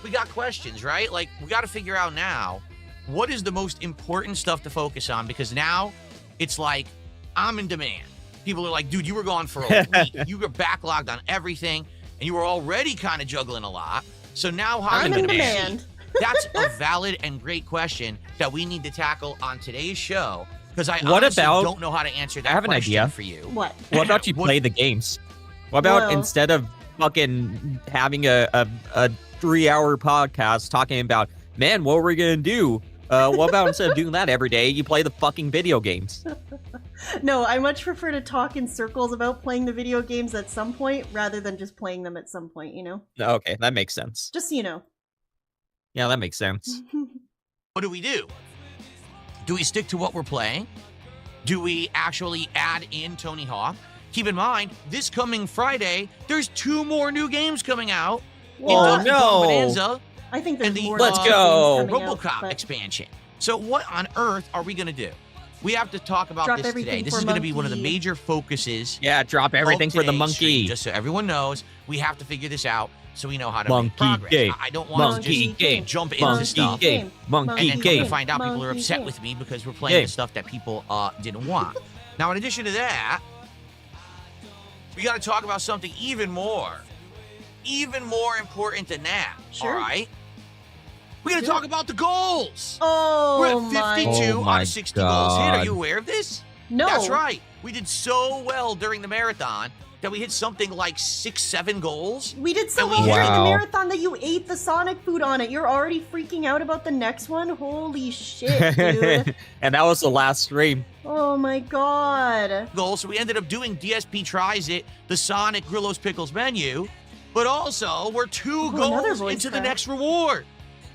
Speaker 6: we got questions, right? Like, we got to figure out now what is the most important stuff to focus on, because now it's like I'm in demand. People are like, dude, you were gone for a week. You were backlogged on everything, and you were already kind of juggling a lot. So now how are
Speaker 2: I'm
Speaker 6: you
Speaker 2: in
Speaker 6: going to
Speaker 2: demand.
Speaker 6: That's a valid and great question that we need to tackle on today's show, because I
Speaker 3: What
Speaker 6: honestly
Speaker 3: about-
Speaker 6: don't know how to answer that
Speaker 3: I have an
Speaker 6: question
Speaker 3: idea.
Speaker 6: for you.
Speaker 2: What?
Speaker 3: What about you
Speaker 6: What-
Speaker 3: play the games? What about
Speaker 2: Well-
Speaker 3: instead of fucking having a 3-hour podcast talking about, man, what we're gonna do? What about instead of doing that every day, you play the fucking video games?
Speaker 2: No, I much prefer to talk in circles about playing the video games at some point rather than just playing them at some point, you know?
Speaker 3: Okay, that makes sense.
Speaker 2: Just so you know.
Speaker 3: Yeah, that makes sense.
Speaker 6: What do we do? Do we stick to what we're playing? Do we actually add in Tony Hawk? Keep in mind, this coming Friday, there's 2 more new games coming out.
Speaker 3: Oh,
Speaker 6: Donkey Kong
Speaker 3: no.
Speaker 6: Bonanza
Speaker 2: I think there's
Speaker 6: and the
Speaker 2: more
Speaker 3: Let's
Speaker 2: games
Speaker 3: go.
Speaker 2: coming out,
Speaker 6: RoboCop
Speaker 2: but
Speaker 6: expansion. So what on earth are we going to do? We have to talk about
Speaker 2: Drop
Speaker 6: this
Speaker 2: everything
Speaker 6: today. This
Speaker 2: for
Speaker 6: is going to be one of the
Speaker 2: Monkey.
Speaker 6: major focuses
Speaker 3: Yeah, drop everything
Speaker 6: of
Speaker 3: for the
Speaker 6: today's stream,
Speaker 3: monkey.
Speaker 6: just so everyone knows, we have to figure this out so we know how to
Speaker 3: Monkey
Speaker 6: make progress.
Speaker 3: game.
Speaker 6: I don't want to
Speaker 3: Monkey
Speaker 6: just
Speaker 3: game.
Speaker 6: jump into
Speaker 3: Monkey
Speaker 6: stuff
Speaker 3: game. Monkey
Speaker 6: and then come
Speaker 3: game.
Speaker 6: to find out people are
Speaker 2: Monkey
Speaker 6: upset
Speaker 2: game.
Speaker 6: with me because we're playing
Speaker 3: Game.
Speaker 6: the stuff that people didn't want. Now, in addition to that, we got to talk about something even more important than that.
Speaker 2: Sure.
Speaker 6: All right, we got to talk about the goals.
Speaker 2: Oh
Speaker 6: We're
Speaker 2: my.
Speaker 6: at 52
Speaker 3: Oh
Speaker 6: out
Speaker 3: my
Speaker 6: of 60 goals hit. Are
Speaker 3: God.
Speaker 6: you aware of this?
Speaker 2: No.
Speaker 6: That's right. We did so well during the marathon that we hit something like 6-7 goals.
Speaker 2: We did so
Speaker 6: And we
Speaker 2: well during the
Speaker 3: Wow.
Speaker 2: marathon that you ate the Sonic food on it. You're already freaking out about the next one? Holy shit, dude.
Speaker 3: And that was the last stream.
Speaker 2: Oh my god.
Speaker 6: Goals. So we ended up doing DSP Tries It, the Sonic Grillos Pickles menu, but also we're 2
Speaker 2: another
Speaker 6: goals
Speaker 2: voice
Speaker 6: into the
Speaker 2: crack.
Speaker 6: next reward.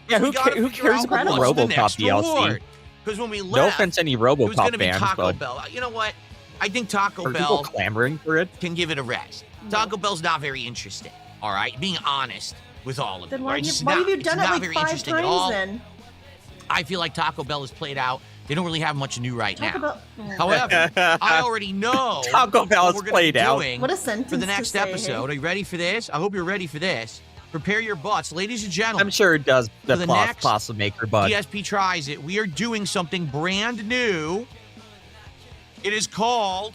Speaker 3: Yeah,
Speaker 6: So we
Speaker 3: who
Speaker 6: gotta
Speaker 3: who
Speaker 6: figure
Speaker 3: cares
Speaker 6: out
Speaker 3: about the
Speaker 6: what's
Speaker 3: RoboCop
Speaker 6: next
Speaker 3: DLC?
Speaker 6: reward. Because when we left,
Speaker 3: No offense to any
Speaker 6: it was going
Speaker 3: RoboCop
Speaker 6: to be
Speaker 3: fans,
Speaker 6: Taco
Speaker 3: but
Speaker 6: Bell. You know what? I think Taco
Speaker 3: are people
Speaker 6: Bell
Speaker 3: clamoring for it?
Speaker 6: can give it a rest. Taco Bell's not very interesting. All right, being honest with all of
Speaker 2: Then
Speaker 6: you.
Speaker 2: why,
Speaker 6: Right?
Speaker 2: have
Speaker 6: It's
Speaker 2: you, why
Speaker 6: not-
Speaker 2: have you
Speaker 6: it's
Speaker 2: done it
Speaker 6: not
Speaker 2: like
Speaker 6: very
Speaker 2: 5
Speaker 6: interesting at all.
Speaker 2: times then?
Speaker 6: I feel like Taco Bell is played out. They don't really have much new right
Speaker 2: Talk
Speaker 6: now.
Speaker 2: about.
Speaker 6: However, I already know
Speaker 3: Taco Bell
Speaker 6: what
Speaker 3: is
Speaker 6: we're gonna
Speaker 3: played
Speaker 6: be
Speaker 3: out.
Speaker 6: doing
Speaker 2: What a sentence
Speaker 6: for the
Speaker 2: to
Speaker 6: next
Speaker 2: say,
Speaker 6: episode. Are you ready for this? I hope you're ready for this. Prepare your butts, ladies and gentlemen.
Speaker 3: I'm sure it does the,
Speaker 6: For the
Speaker 3: pasta
Speaker 6: next
Speaker 3: pasta maker, but
Speaker 6: DSP Tries It. We are doing something brand new. It is called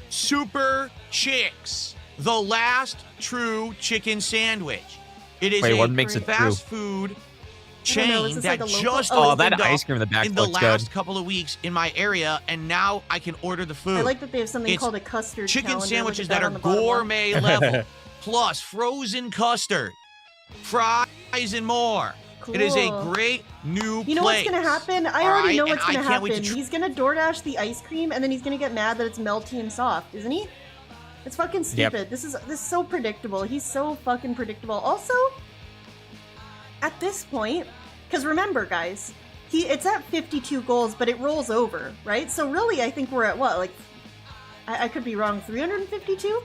Speaker 6: Super Chicks, the last true chicken sandwich. It is
Speaker 3: Wait,
Speaker 6: a
Speaker 3: what makes it true?
Speaker 6: fast food
Speaker 2: I don't know, is
Speaker 6: chain
Speaker 2: this
Speaker 6: that
Speaker 2: like a local-
Speaker 6: just
Speaker 3: oh,
Speaker 6: opened
Speaker 3: that
Speaker 6: up
Speaker 3: ice cream in the back
Speaker 6: in the
Speaker 3: looks
Speaker 6: last
Speaker 3: good.
Speaker 6: couple of weeks in my area, and now I can order the food.
Speaker 2: I like that they have something
Speaker 6: It's
Speaker 2: called a custard
Speaker 6: chicken
Speaker 2: calendar. Look
Speaker 6: sandwiches
Speaker 2: at
Speaker 6: that are
Speaker 2: on the bottom left.
Speaker 6: gourmet level, plus frozen custard, fries, and more. It is a
Speaker 2: Cool.
Speaker 6: great new
Speaker 2: You know
Speaker 6: place.
Speaker 2: what's gonna happen? I
Speaker 6: All
Speaker 2: already
Speaker 6: right?
Speaker 2: know
Speaker 6: And
Speaker 2: what's
Speaker 6: I
Speaker 2: gonna
Speaker 6: can't wait
Speaker 2: happen.
Speaker 6: to
Speaker 2: He's gonna DoorDash the ice cream, and then he's gonna get mad that it's melty and soft, isn't he? It's fucking
Speaker 3: Yep.
Speaker 2: stupid. This is so predictable. He's so fucking predictable. Also, at this point, because remember, guys, it's at 52 goals, but it rolls over, right? So really, I think we're at what? Like, I could be wrong. 352?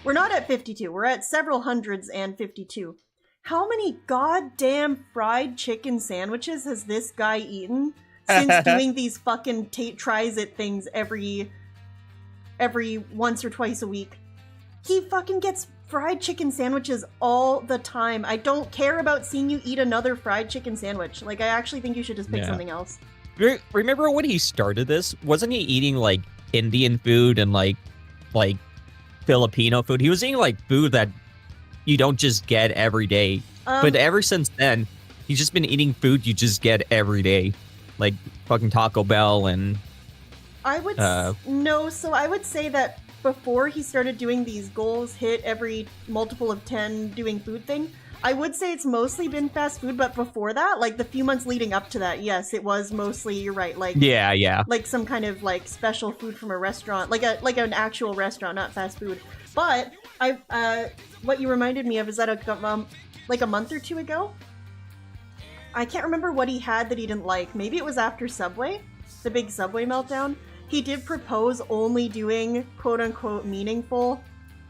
Speaker 2: We're not at 52. We're at several hundreds and 52. How many goddamn fried chicken sandwiches has this guy eaten since doing these fucking tries it things every once or twice a week. He fucking gets fried chicken sandwiches all the time. I don't care about seeing you eat another fried chicken sandwich. Like, I actually think you should just pick something else.
Speaker 3: Remember when he started this? Wasn't he eating like Indian food and like Filipino food? He was eating like food that you don't just get every day. But ever since then, he's just been eating food you just get every day, like fucking Taco Bell and.
Speaker 2: I would no. So I would say that before he started doing these goals hit every multiple of 10 doing food thing, I would say it's mostly been fast food. But before that, like the few months leading up to that, yes, it was mostly. You're right, like like some kind of like special food from a restaurant, like an actual restaurant, not fast food. But what you reminded me of is that like a month or two ago, I can't remember what he had that he didn't like. Maybe it was after Subway, the big Subway meltdown. He did propose only doing quote unquote meaningful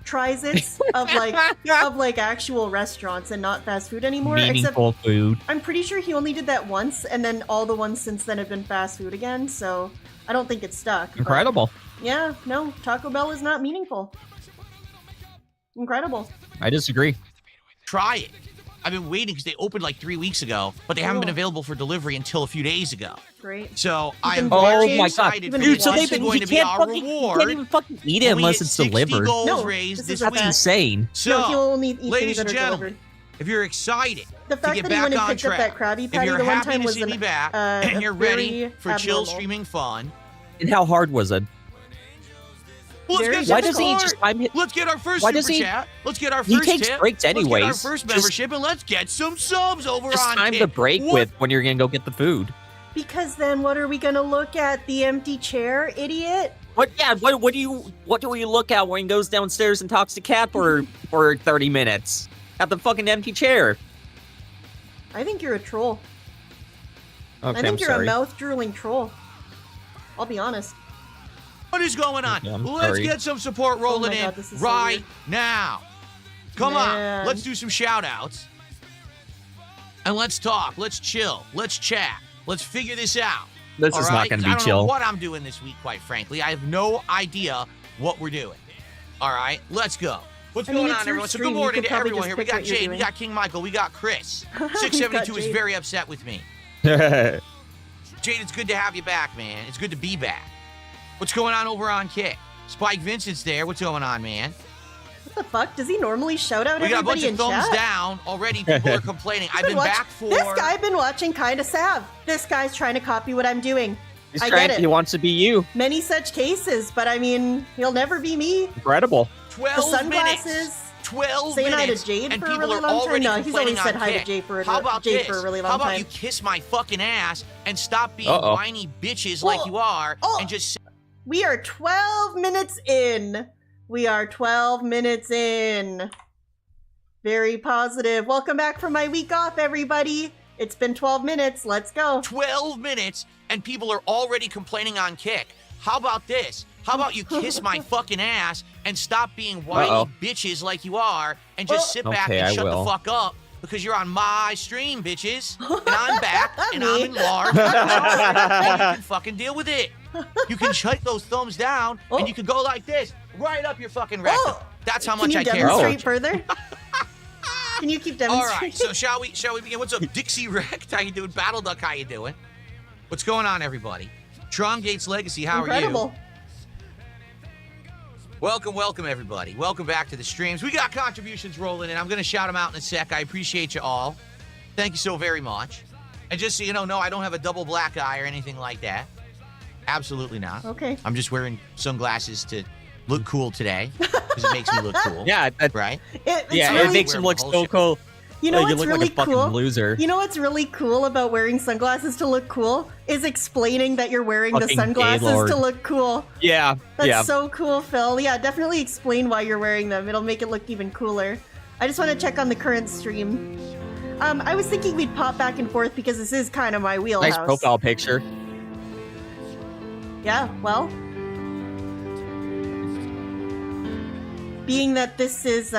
Speaker 2: tries-its of like actual restaurants and not fast food anymore.
Speaker 3: Meaningful food.
Speaker 2: I'm pretty sure he only did that once, and then all the ones since then have been fast food again, so I don't think it's stuck.
Speaker 3: Incredible.
Speaker 2: Yeah, no, Taco Bell is not meaningful. Incredible.
Speaker 3: I disagree.
Speaker 6: Try it. I've been waiting because they opened like 3 weeks ago, but they haven't been available for delivery until a few days ago.
Speaker 2: Great.
Speaker 6: So
Speaker 2: I'm
Speaker 6: very
Speaker 3: my
Speaker 6: excited.
Speaker 3: God.
Speaker 6: For
Speaker 3: Dude, so
Speaker 6: this
Speaker 3: they've
Speaker 6: is going to be our reward.
Speaker 3: You can't even fucking eat it unless it's delivered.
Speaker 2: No,
Speaker 6: raised
Speaker 2: this is
Speaker 6: this
Speaker 2: a
Speaker 6: week.
Speaker 2: fact.
Speaker 3: Insane.
Speaker 6: So,
Speaker 2: No, he'll only eat
Speaker 6: ladies
Speaker 2: things
Speaker 6: and
Speaker 2: that are
Speaker 6: gentlemen,
Speaker 2: delivered.
Speaker 6: if you're excited
Speaker 2: The
Speaker 6: to
Speaker 2: fact
Speaker 6: get
Speaker 2: that he
Speaker 6: back
Speaker 2: went and
Speaker 6: on
Speaker 2: picked up
Speaker 6: track,
Speaker 2: that Krabby
Speaker 6: if
Speaker 2: Patty
Speaker 6: you're
Speaker 2: the one
Speaker 6: happy
Speaker 2: time
Speaker 6: to
Speaker 2: was
Speaker 6: see me back,
Speaker 2: very
Speaker 6: and you're ready for chill
Speaker 2: abnormal.
Speaker 6: streaming fun,
Speaker 3: And how hard was it?
Speaker 6: let's
Speaker 2: Very
Speaker 6: get
Speaker 3: Why
Speaker 6: some
Speaker 3: doesn't he
Speaker 6: support.
Speaker 3: just time hit?
Speaker 6: Let's get our first
Speaker 3: Why
Speaker 6: super
Speaker 3: does he-
Speaker 6: chat. Let's get our
Speaker 3: He
Speaker 6: first
Speaker 3: takes
Speaker 6: tip.
Speaker 3: breaks
Speaker 6: Let's get our
Speaker 3: anyways.
Speaker 6: first
Speaker 3: Just-
Speaker 6: membership, and let's get some subs over
Speaker 3: Just
Speaker 6: on
Speaker 3: time
Speaker 6: Kick.
Speaker 3: the break
Speaker 6: What?
Speaker 3: with when you're gonna go get the food.
Speaker 2: Because then what are we gonna look at? The empty chair, idiot?
Speaker 3: What? Yeah. What do you look at when he goes downstairs and talks to Kat for 30 minutes at the fucking empty chair?
Speaker 2: I think you're a troll.
Speaker 3: Okay,
Speaker 2: I think
Speaker 3: I'm
Speaker 2: you're
Speaker 3: sorry.
Speaker 2: a mouth-drooling troll. I'll be honest.
Speaker 6: What is going on?
Speaker 3: Okay, I'm
Speaker 6: Let's
Speaker 3: sorry.
Speaker 6: get some support rolling
Speaker 2: God,
Speaker 6: in
Speaker 2: this is so
Speaker 6: right
Speaker 2: weird.
Speaker 6: now. Come
Speaker 2: Man.
Speaker 6: on, let's do some shout outs. And let's talk. Let's chill. Let's chat. Let's figure this out.
Speaker 3: This
Speaker 6: All
Speaker 3: is
Speaker 6: right?
Speaker 3: not gonna
Speaker 6: 'Cause
Speaker 3: be
Speaker 6: I don't know
Speaker 3: chill.
Speaker 6: what I'm doing this week, quite frankly. I have no idea what we're doing. All right, let's go. What's
Speaker 2: I mean,
Speaker 6: going
Speaker 2: it's
Speaker 6: on,
Speaker 2: your
Speaker 6: everyone? So
Speaker 2: stream.
Speaker 6: good
Speaker 2: You
Speaker 6: morning
Speaker 2: could
Speaker 6: to
Speaker 2: probably
Speaker 6: everyone
Speaker 2: just
Speaker 6: here. We
Speaker 2: pick
Speaker 6: got
Speaker 2: what you're
Speaker 6: Jade, we
Speaker 2: doing.
Speaker 6: got King Michael, we got Chris.
Speaker 2: We've got
Speaker 6: 672 is
Speaker 2: Jade.
Speaker 6: very upset with me. Jade, it's good to have you back, man. It's good to be back. What's going on over on Kick? Spike Vincent's there. What's going on, man?
Speaker 2: What the fuck? Does he normally shout out
Speaker 6: We got a bunch
Speaker 2: everybody
Speaker 6: of
Speaker 2: in
Speaker 6: thumbs
Speaker 2: chat?
Speaker 6: down already. People are complaining. I've been back for.
Speaker 2: This guy been watching Kinda Sav. This guy's trying to copy what I'm doing.
Speaker 3: He's
Speaker 2: I
Speaker 3: trying-
Speaker 2: get it.
Speaker 3: He wants to be you.
Speaker 2: Many such cases, but I mean, he'll never be me.
Speaker 3: Incredible.
Speaker 6: 12
Speaker 2: The sunglasses.
Speaker 6: minutes. 12
Speaker 2: Saying hi to
Speaker 6: minutes.
Speaker 2: Jade
Speaker 6: and
Speaker 2: for a
Speaker 6: people
Speaker 2: really
Speaker 6: are
Speaker 2: long time?
Speaker 6: already
Speaker 2: No, he's
Speaker 6: complaining
Speaker 2: always said
Speaker 6: on
Speaker 2: hi to
Speaker 6: Kick.
Speaker 2: Jade for a-
Speaker 6: How about
Speaker 2: Jade
Speaker 6: this?
Speaker 2: for a really long
Speaker 6: How about
Speaker 2: time.
Speaker 6: you kiss my fucking ass and stop being
Speaker 3: Uh-oh.
Speaker 6: whiny bitches
Speaker 2: Well,
Speaker 6: like you are
Speaker 2: oh.
Speaker 6: and just
Speaker 2: We are 12 minutes in. We are 12 minutes in. Very positive. Welcome back from my week off, everybody. It's been 12 minutes. Let's go.
Speaker 6: 12 minutes and people are already complaining on Kick. How about this? How about you kiss my fucking ass and stop being whiny
Speaker 3: Uh-oh.
Speaker 6: bitches like you are and just sit back
Speaker 3: Okay,
Speaker 6: and
Speaker 3: I
Speaker 6: shut
Speaker 3: will.
Speaker 6: the fuck up because you're on my stream, bitches. And I'm back and
Speaker 2: Me.
Speaker 6: I'm enlarged and you can fucking deal with it. You can shut those thumbs down
Speaker 2: Oh.
Speaker 6: and you can go like this right up your fucking rectum.
Speaker 2: Oh.
Speaker 6: That's how
Speaker 2: Can
Speaker 6: much
Speaker 2: you
Speaker 6: I care.
Speaker 2: demonstrate further? Can you keep
Speaker 6: All
Speaker 2: demonstrating?
Speaker 6: right, so shall we begin? What's up, Dixie Wrecked? How you doing? Battle Duck, how you doing? What's going on, everybody? Tron Gates Legacy, how
Speaker 2: Incredible.
Speaker 6: are you? Welcome, everybody. Welcome back to the streams. We got contributions rolling in. I'm going to shout them out in a sec. I appreciate you all. Thank you so very much. And just so you know, no, I don't have a double black eye or anything like that. Absolutely not.
Speaker 2: Okay.
Speaker 6: I'm just wearing sunglasses to look cool today because it makes me look cool.
Speaker 3: Yeah,
Speaker 6: Right?
Speaker 2: It's
Speaker 3: yeah,
Speaker 2: really,
Speaker 3: it makes him look so cool.
Speaker 2: You know
Speaker 3: Like, you
Speaker 2: what's
Speaker 3: look
Speaker 2: really
Speaker 3: like a fucking
Speaker 2: cool?
Speaker 3: loser.
Speaker 2: You know what's really cool about wearing sunglasses to look cool is explaining that you're wearing the
Speaker 3: Fucking
Speaker 2: sunglasses
Speaker 3: Gaylord.
Speaker 2: to look cool.
Speaker 3: Yeah,
Speaker 2: That's
Speaker 3: yeah.
Speaker 2: so cool, Phil. Yeah, definitely explain why you're wearing them. It'll make it look even cooler. I just want to check on the current stream. I was thinking we'd pop back and forth because this is kind of my wheelhouse.
Speaker 3: Nice profile picture.
Speaker 2: Yeah, well. Being that this is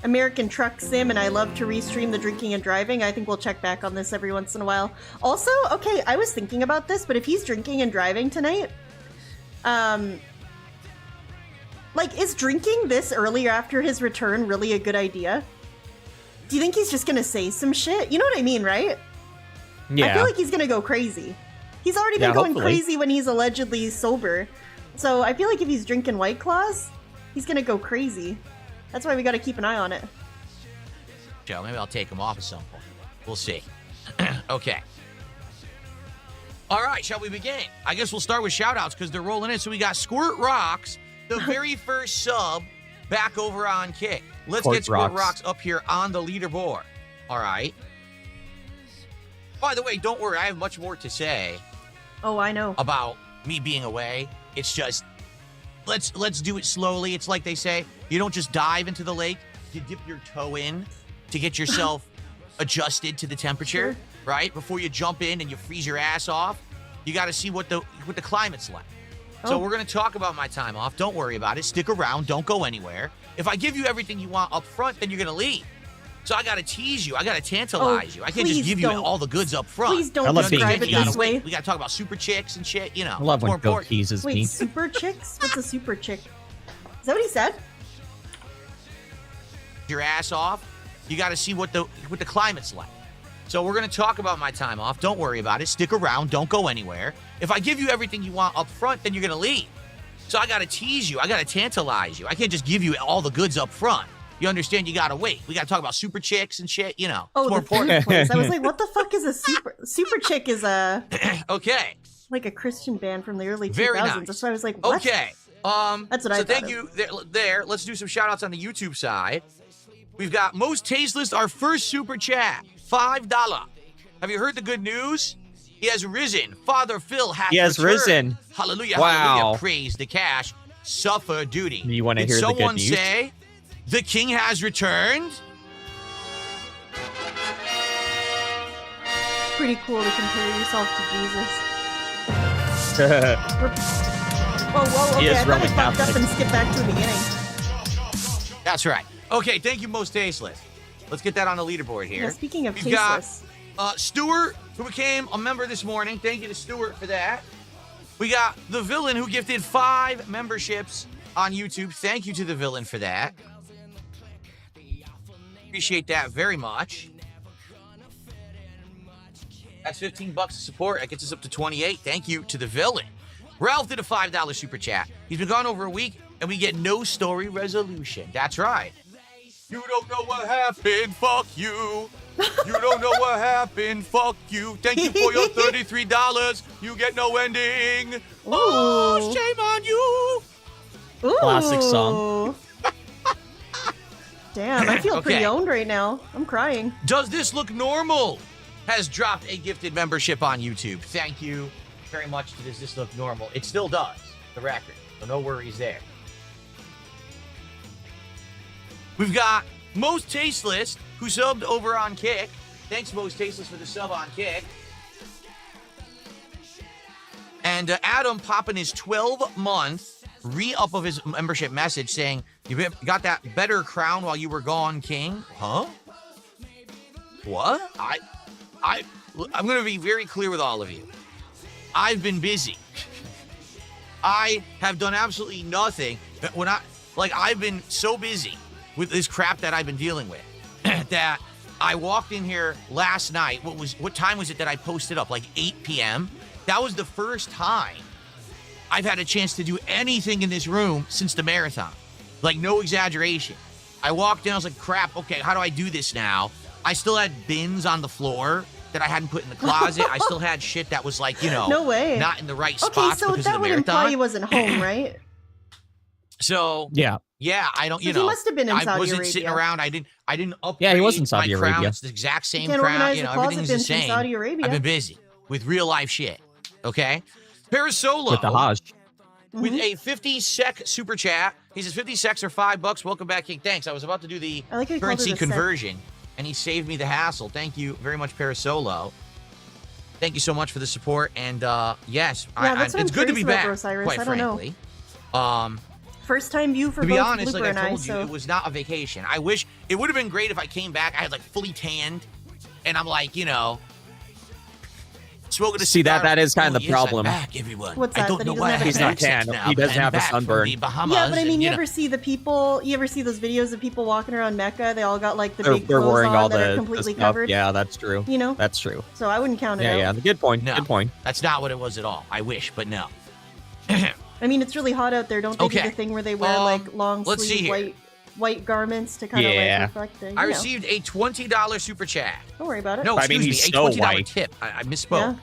Speaker 2: American Truck Sim, and I love to restream the drinking and driving. I think we'll check back on this every once in a while. Also, okay, I was thinking about this, but if he's drinking and driving tonight, like, is drinking this early after his return really a good idea? Do you think he's just gonna say some shit? You know what I mean, right?
Speaker 3: Yeah.
Speaker 2: I feel like he's gonna go crazy. He's already been going
Speaker 3: hopefully.
Speaker 2: crazy when he's allegedly sober. So I feel like if he's drinking White Claws, he's gonna go crazy. That's why we gotta keep an eye on it.
Speaker 6: Joe, maybe I'll take him off at some point. We'll see. Okay. All right, shall we begin? I guess we'll start with shoutouts because they're rolling in. So we got Squirt Rocks, the very first sub, back over on Kick. Let's get Squirt Rocks up here on the leaderboard. All right. By the way, don't worry. I have much more to say.
Speaker 2: Oh, I know.
Speaker 6: About me being away. It's just, let's do it slowly. It's like they say, you don't just dive into the lake. You dip your toe in to get yourself adjusted to the temperature, right? Before you jump in and you freeze your ass off. You got to see what the climate's like. So we're going to talk about my time off. Don't worry about it. Stick around. Don't go anywhere. If I give you everything you want up front, then you're going to leave. So I got to tease you. I got to tantalize you. I can't just give you all the goods up front.
Speaker 2: Please don't describe it this way.
Speaker 6: We got to talk about super chicks and shit, you know.
Speaker 3: I love when Phil teases me.
Speaker 2: Wait, super chicks? What's a super chick? Is that what he said?
Speaker 6: Your ass off. You got to see what the climate's like. So we're going to talk about my time off. Don't worry about it. Stick around. Don't go anywhere. If I give you everything you want up front, then you're going to leave. So I got to tease you. I got to tantalize you. I can't just give you all the goods up front. You understand? You got to wait. We got to talk about super chicks and shit, you know.
Speaker 2: Oh,
Speaker 6: it's more
Speaker 2: the third place. I was like, what the fuck is a super chick is a...
Speaker 6: Okay.
Speaker 2: Like a Christian band from the early 2000s.
Speaker 6: Very nice.
Speaker 2: That's why I was like, what?
Speaker 6: Okay.
Speaker 2: That's what I thought.
Speaker 6: So thank you there. Let's do some shout outs on the YouTube side. We've got Most Tasteless, our first super chat, $5. Have you heard the good news? He has risen. Father Phil has returned.
Speaker 3: Risen.
Speaker 6: Hallelujah,
Speaker 3: wow.
Speaker 6: hallelujah. Praise the cash. Suffer duty.
Speaker 3: You want to hear the good news?
Speaker 6: Did someone say the king has returned?
Speaker 2: Pretty cool to compare yourself to Jesus. Whoa, okay, I thought I fucked up and skipped back to the beginning.
Speaker 6: That's right. Okay, thank you, Most Tasteless. Let's get that on the leaderboard here.
Speaker 2: Yeah, speaking of
Speaker 6: We've
Speaker 2: tasteless.
Speaker 6: got Stuart, who became a member this morning. Thank you to Stuart for that. We got the Villain, who gifted 5 memberships on YouTube. Thank you to the Villain for that. Appreciate that very much. That's $15 of support. That gets us up to 28. Thank you to the Villain. Ralph did a $5 super chat. He's been gone over a week, and we get no story resolution. That's right. You don't know what happened, fuck you. You don't know what happened, fuck you. Thank you for your $33. You get no ending. Ooh. Oh, shame on you.
Speaker 2: Ooh.
Speaker 3: Classic song.
Speaker 2: Damn, I feel pretty owned right now. I'm crying.
Speaker 6: Does this look normal? Has dropped a gifted membership on YouTube. Thank you very much to Does This Look Normal. It still does, the record. So no worries there. We've got Most Tasteless, who subbed over on Kick. Thanks, Most Tasteless, for the sub on Kick. And Adam popping his 12-month re-up of his membership message saying, you got that better crown while you were gone, King? Huh? What? I'm going to be very clear with all of you. I've been busy. I have done absolutely nothing. I've been so busy with this crap that I've been dealing with that I walked in here last night. What time was it that I posted up? Like 8 p.m. That was the first time I've had a chance to do anything in this room since the marathon. Like, no exaggeration. I walked in, I was like, crap, okay, how do I do this now? I still had bins on the floor that I hadn't put in the closet. I still had shit that was like,
Speaker 2: no way,
Speaker 6: not in the right spots
Speaker 2: because of the marathon. Okay, so that would imply he wasn't home, right?
Speaker 6: So
Speaker 3: yeah,
Speaker 6: I don't.
Speaker 2: He must have been in Saudi Arabia. I wasn't
Speaker 6: sitting around. I didn't upgrade.
Speaker 3: Yeah, he was in Saudi
Speaker 6: my crown.
Speaker 3: Arabia.
Speaker 6: It's the exact same crown. Everything's the same.
Speaker 2: Saudi Arabia.
Speaker 6: I've been busy with real life shit. Okay, Parasolo
Speaker 3: with the Hajj.
Speaker 6: With a 50 sec super chat. He says 50 secs or $5. Welcome back, King. Thanks. I was about to do the currency conversion, and he saved me the hassle. Thank you very much, Parasolo. Thank you so much for the support. And yes, it's good to be back.
Speaker 2: Osiris.
Speaker 6: Quite frankly.
Speaker 2: First time view for
Speaker 6: To be
Speaker 2: both
Speaker 6: honest,
Speaker 2: Blooper
Speaker 6: like
Speaker 2: and
Speaker 6: I
Speaker 2: I,
Speaker 6: told you,
Speaker 2: so
Speaker 6: it was not a vacation. I wish it would have been great if I came back. I had like fully tanned, and I'm like, smoking a
Speaker 3: See,
Speaker 6: cigar.
Speaker 3: that is kind of
Speaker 6: Oh,
Speaker 3: the
Speaker 6: yes, I'm
Speaker 3: problem.
Speaker 6: back, everyone.
Speaker 2: What's
Speaker 6: I
Speaker 2: that,
Speaker 6: don't
Speaker 2: that
Speaker 6: know
Speaker 2: he doesn't
Speaker 6: why I
Speaker 2: have a
Speaker 6: have
Speaker 3: He's not
Speaker 6: accent
Speaker 3: tan.
Speaker 6: now,
Speaker 3: He
Speaker 6: but
Speaker 3: doesn't
Speaker 6: I'm
Speaker 3: have a
Speaker 6: back from
Speaker 3: sunburn.
Speaker 6: the Bahamas,
Speaker 2: yeah, but I mean,
Speaker 6: and,
Speaker 2: you ever see the people? You ever see those videos of people walking around Mecca? They all got like the
Speaker 3: They're,
Speaker 2: big
Speaker 3: they're
Speaker 2: clothes
Speaker 3: wearing
Speaker 2: on
Speaker 3: all
Speaker 2: that are
Speaker 3: the
Speaker 2: completely
Speaker 3: stuff.
Speaker 2: covered.
Speaker 3: Yeah, that's true.
Speaker 2: You know,
Speaker 3: That's true.
Speaker 2: so I wouldn't count it
Speaker 3: Yeah,
Speaker 2: out.
Speaker 3: yeah. Good point.
Speaker 6: No.
Speaker 3: Good point.
Speaker 6: That's not what it was at all. I wish, but no.
Speaker 2: I mean, it's really hot out there. Don't they do
Speaker 6: Okay.
Speaker 2: the thing where they wear like long
Speaker 6: let's see
Speaker 2: sleeve
Speaker 6: here.
Speaker 2: white garments to kind of
Speaker 3: Yeah.
Speaker 2: like reflect the,
Speaker 6: I
Speaker 2: you know.
Speaker 6: received a $20 super chat.
Speaker 2: Don't worry about it.
Speaker 6: No,
Speaker 3: I mean,
Speaker 6: excuse
Speaker 3: he's
Speaker 6: me, a
Speaker 3: so
Speaker 6: $20
Speaker 3: white.
Speaker 6: tip. I misspoke.
Speaker 2: Yeah.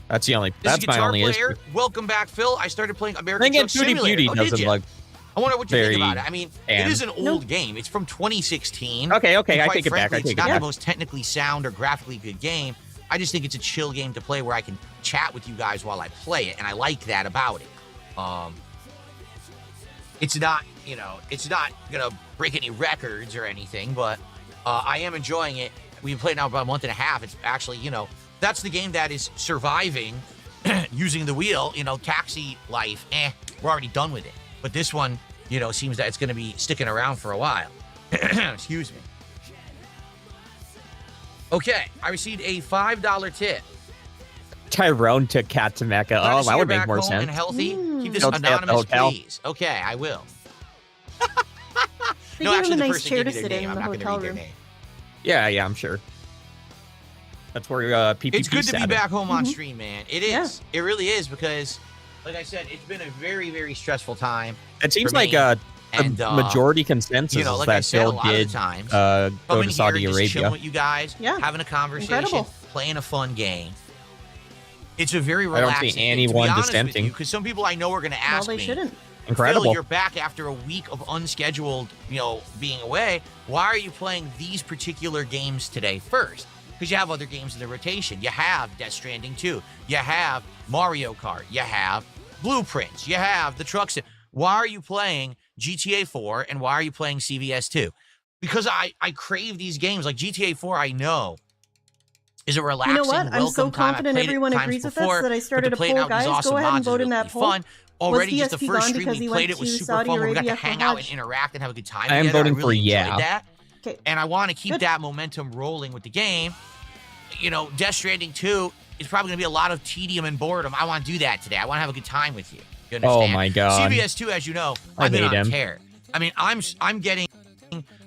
Speaker 3: That's the only.
Speaker 6: This
Speaker 3: That's
Speaker 6: is
Speaker 3: my
Speaker 6: Guitar
Speaker 3: only
Speaker 6: Player.
Speaker 3: issue.
Speaker 6: Welcome back, Phil. I started playing
Speaker 3: I
Speaker 6: American
Speaker 3: think
Speaker 6: Truck
Speaker 3: Tutti
Speaker 6: Simulator.
Speaker 3: Beauty
Speaker 6: Oh, did
Speaker 3: doesn't
Speaker 6: you?
Speaker 3: look.
Speaker 6: I wonder what you
Speaker 3: very
Speaker 6: think about it. I mean, it
Speaker 3: tan.
Speaker 6: is an old game. It's from 2016.
Speaker 3: Okay,
Speaker 6: And
Speaker 3: I
Speaker 6: quite
Speaker 3: take it back.
Speaker 6: frankly,
Speaker 3: I
Speaker 6: it's
Speaker 3: take it
Speaker 6: not
Speaker 3: back.
Speaker 6: the most technically sound or graphically good game. I just think it's a chill game to play where I can chat with you guys while I play it, and I like that about it. It's not, it's not gonna break any records or anything, but I am enjoying it. We've played now about a month and a half. It's actually, that's the game that is surviving using the wheel. Taxi life, we're already done with it. But this one, seems that it's gonna be sticking around for a while. Excuse me. Okay, I received a $5 tip.
Speaker 3: Tyrone took Cat to Mecca.
Speaker 6: Glad to
Speaker 3: Oh,
Speaker 6: see
Speaker 3: that
Speaker 6: you're
Speaker 3: would make
Speaker 6: back
Speaker 3: more
Speaker 6: home
Speaker 3: sense.
Speaker 6: and healthy. Keep this
Speaker 3: Don't stay at the
Speaker 6: anonymous,
Speaker 3: hotel.
Speaker 6: please. Okay, I will.
Speaker 2: They
Speaker 6: No,
Speaker 2: gave
Speaker 6: actually,
Speaker 2: him
Speaker 6: the
Speaker 2: a nice
Speaker 6: person
Speaker 2: chair
Speaker 6: gave
Speaker 2: to
Speaker 6: me their
Speaker 2: sit in
Speaker 6: name. I'm
Speaker 2: the
Speaker 6: not going to
Speaker 2: hotel
Speaker 6: read their
Speaker 2: room.
Speaker 6: name.
Speaker 3: Yeah, I'm sure. That's where PPP
Speaker 6: It's good to be
Speaker 3: sat
Speaker 6: back home
Speaker 2: Mm-hmm.
Speaker 6: on stream, man. It is. It really is, because, like I said, it's been a very, very stressful time.
Speaker 3: It seems
Speaker 6: for
Speaker 3: like
Speaker 6: me.
Speaker 3: a
Speaker 6: And,
Speaker 3: majority consensus is
Speaker 6: like I
Speaker 3: that
Speaker 6: said, a
Speaker 3: Bill
Speaker 6: lot of the
Speaker 3: did
Speaker 6: times,
Speaker 3: go
Speaker 6: coming
Speaker 3: to Saudi
Speaker 6: here and just chilling
Speaker 3: Arabia.
Speaker 6: with you guys,
Speaker 2: Yeah.
Speaker 6: having a conversation,
Speaker 2: Incredible.
Speaker 6: playing a fun game. It's a very
Speaker 3: I don't
Speaker 6: relaxing
Speaker 3: see
Speaker 6: thing,
Speaker 3: anyone
Speaker 6: to be honest with
Speaker 3: dissenting.
Speaker 6: you, because some people I know are going to
Speaker 2: Well,
Speaker 6: ask
Speaker 2: they
Speaker 6: me,
Speaker 2: shouldn't.
Speaker 3: Incredible.
Speaker 6: Phil, you're back after a week of unscheduled, being away. Why are you playing these particular games today first? Because you have other games in the rotation. You have Death Stranding 2. You have Mario Kart. You have Blueprints. You have the Truck Sim. Why are you playing GTA 4 and why are you playing CVS 2? Because I crave these games. Like GTA 4, I know is a relaxing,
Speaker 2: You know what? I'm so
Speaker 6: welcome time. I
Speaker 2: confident
Speaker 6: played it
Speaker 2: everyone
Speaker 6: times
Speaker 2: agrees with
Speaker 6: before,
Speaker 2: us that I
Speaker 6: but
Speaker 2: started
Speaker 6: to
Speaker 2: a
Speaker 6: play it
Speaker 2: poll.
Speaker 6: out with these
Speaker 2: Guys,
Speaker 6: awesome
Speaker 2: go ahead and
Speaker 6: mods is
Speaker 2: vote in
Speaker 6: really
Speaker 2: that poll.
Speaker 6: fun. Already,
Speaker 2: Was
Speaker 6: just the
Speaker 2: DSP
Speaker 6: first
Speaker 2: gone
Speaker 6: stream
Speaker 2: because
Speaker 6: we
Speaker 2: he
Speaker 6: played,
Speaker 2: went
Speaker 6: it was
Speaker 2: to
Speaker 6: super
Speaker 2: Saudi
Speaker 6: fun. Where we got to
Speaker 2: Arabia for
Speaker 6: hang out
Speaker 2: Hajj?
Speaker 6: and interact and have a good time
Speaker 3: I am
Speaker 6: together.
Speaker 3: voting
Speaker 6: I
Speaker 3: for
Speaker 6: really
Speaker 3: yeah.
Speaker 6: enjoyed that.
Speaker 2: Okay.
Speaker 6: And I want to keep
Speaker 2: Good.
Speaker 6: that momentum rolling with the game. Death Stranding 2 is probably going to be a lot of tedium and boredom. I want to do that today. I want to have a good time with you. You understand?
Speaker 3: Oh my God.
Speaker 6: CBS 2, as you know,
Speaker 3: I
Speaker 6: I've been
Speaker 3: hate
Speaker 6: on
Speaker 3: him.
Speaker 6: tear. I mean, I'm getting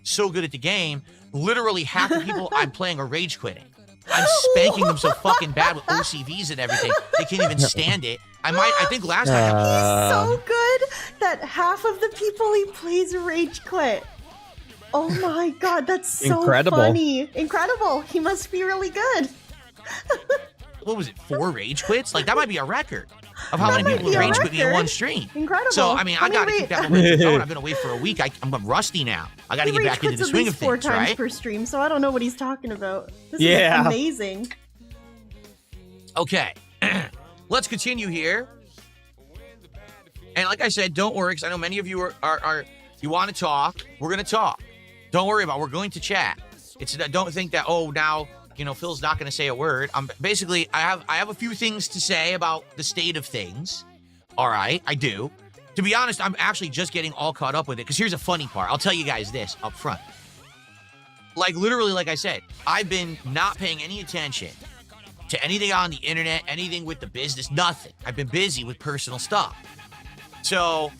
Speaker 6: so good at the game. Literally half the people I'm playing are rage quitting. I'm spanking them so fucking bad with OCVs and everything. They can't even stand it. I think last time.
Speaker 2: So good that half of the people he plays rage quit. Oh my god, that's so
Speaker 3: Incredible.
Speaker 2: funny. Incredible. He must be really good.
Speaker 6: What was it, 4 rage quits? Like, that might be a record of how
Speaker 2: That
Speaker 6: many
Speaker 2: might
Speaker 6: people
Speaker 2: be a
Speaker 6: rage quit me in
Speaker 2: record.
Speaker 6: one stream.
Speaker 2: Incredible.
Speaker 6: So, I mean,
Speaker 2: How
Speaker 6: I got to
Speaker 2: many
Speaker 6: keep that
Speaker 2: ra-
Speaker 6: momentum going. I've been away for a week. I'm rusty now. I got to
Speaker 2: He
Speaker 6: get
Speaker 2: rage
Speaker 6: back into
Speaker 2: quits
Speaker 6: the
Speaker 2: at
Speaker 6: swing
Speaker 2: least
Speaker 6: of
Speaker 2: 4
Speaker 6: things,
Speaker 2: times
Speaker 6: right?
Speaker 2: per stream, so I don't know what he's talking about. This
Speaker 3: Yeah.
Speaker 2: is amazing.
Speaker 6: Okay. Let's continue here. And like I said, don't worry, because I know many of you are you want to talk. We're going to talk. Don't worry about it. We're going to chat. Don't think that, now, Phil's not going to say a word. Basically, I have a few things to say about the state of things. All right, I do. To be honest, I'm actually just getting all caught up with it, because here's a funny part. I'll tell you guys this up front. Like, literally, like I said, I've been not paying any attention to anything on the internet, anything with the business, nothing. I've been busy with personal stuff. So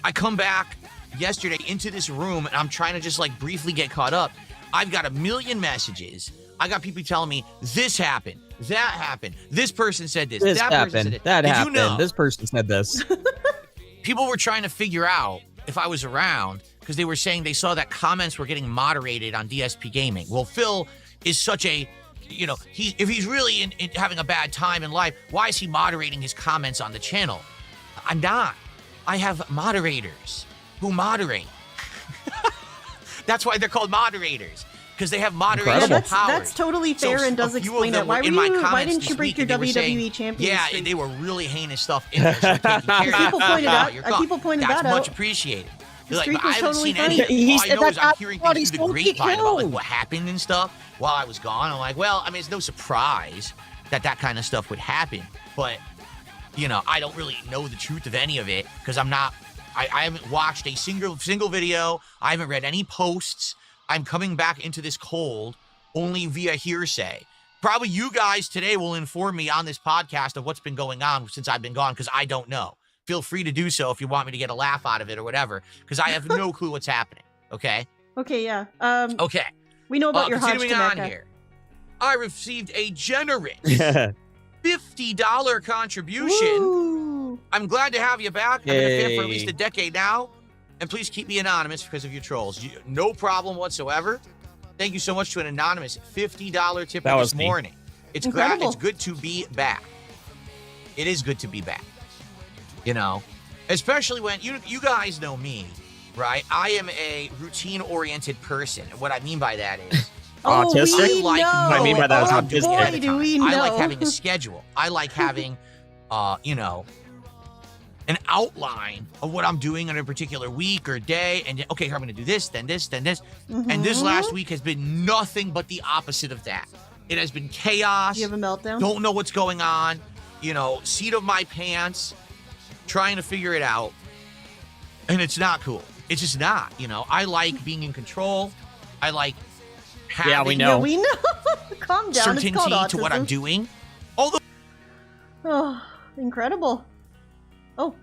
Speaker 6: I come back yesterday into this room and I'm trying to just like briefly get caught up. I've got a million messages. I got people telling me this happened, that happened, this person said this,
Speaker 3: This
Speaker 6: that person said
Speaker 3: happened.
Speaker 6: it.
Speaker 3: That
Speaker 6: Did
Speaker 3: happened.
Speaker 6: You know,
Speaker 3: This person said this.
Speaker 6: people were trying to figure out if I was around because they were saying they saw that comments were getting moderated on DSP Gaming. Well, Phil is such a, if he's really in having a bad time in life, why is he moderating his comments on the channel? I'm not. I have moderators who moderate. That's why they're called moderators, because they have moderation
Speaker 3: Incredible.
Speaker 6: powers.
Speaker 2: That's totally fair and does
Speaker 6: a few of
Speaker 2: explain
Speaker 6: them
Speaker 2: it. Why
Speaker 6: were in my
Speaker 2: why
Speaker 6: comments
Speaker 2: didn't
Speaker 6: this
Speaker 2: you break
Speaker 6: week,
Speaker 2: your
Speaker 6: and they were saying,
Speaker 2: WWE champion
Speaker 6: Yeah,
Speaker 2: streak?
Speaker 6: they were really heinous stuff in there. So taking care of
Speaker 2: People pointed out-
Speaker 6: your gut.
Speaker 2: people pointed
Speaker 6: That's
Speaker 2: that
Speaker 6: much
Speaker 2: out.
Speaker 6: appreciated.
Speaker 2: The
Speaker 6: They're
Speaker 2: streak
Speaker 6: but I
Speaker 2: was
Speaker 6: haven't
Speaker 2: totally
Speaker 6: seen any.
Speaker 2: funny.
Speaker 3: He
Speaker 6: All I
Speaker 3: said
Speaker 6: know
Speaker 3: that
Speaker 6: is I'm hearing
Speaker 3: body
Speaker 6: things through the
Speaker 3: so
Speaker 6: grapevine about like
Speaker 3: killed.
Speaker 6: what happened and stuff while I was gone. I'm like, well, I mean, it's no surprise that kind of stuff would happen, but I don't really know the truth of any of it because I'm not I haven't watched a single video. I haven't read any posts. I'm coming back into this cold only via hearsay. Probably you guys today will inform me on this podcast of what's been going on since I've been gone, because I don't know. Feel free to do so if you want me to get a laugh out of it or whatever, because I have no clue what's happening. Okay?
Speaker 2: Okay, yeah.
Speaker 6: Okay.
Speaker 2: We know about your Hajj to
Speaker 6: continuing on
Speaker 2: Mecca.
Speaker 6: here. I received a generous $50 contribution.
Speaker 2: Ooh.
Speaker 6: I'm glad to have you back. I've been a fan for at
Speaker 3: Yay.
Speaker 6: least a decade now. And please keep me anonymous because of you trolls. No problem whatsoever. Thank you so much to an anonymous $50 tip
Speaker 3: That
Speaker 6: this
Speaker 3: was me.
Speaker 6: morning. It's
Speaker 2: Incredible.
Speaker 6: it's good to be back. It is good to be back. You know, especially when you guys know me, right? I am a routine-oriented person. And what I mean by that is
Speaker 2: Oh,
Speaker 3: Autistic?
Speaker 2: we
Speaker 6: I like
Speaker 2: know.
Speaker 3: I mean by that is
Speaker 2: oh,
Speaker 3: autistic.
Speaker 2: boy, do we know.
Speaker 6: I like having a schedule. I like having, you know, an outline of what I'm doing in a particular week or day. And okay, I'm going to do this, then this, then this. And this last week has been nothing but the opposite of that. It has been chaos.
Speaker 2: Do you have a meltdown?
Speaker 6: Don't know what's going on. You know, seat of my pants, trying to figure it out. And it's not cool. It's just not, you know. I like being in control. I like having
Speaker 3: Yeah, we
Speaker 2: Yeah,
Speaker 3: know.
Speaker 2: we know. Calm down.
Speaker 6: certainty
Speaker 2: It's called autism.
Speaker 6: to what I'm doing. Although
Speaker 2: Oh, incredible. Oh,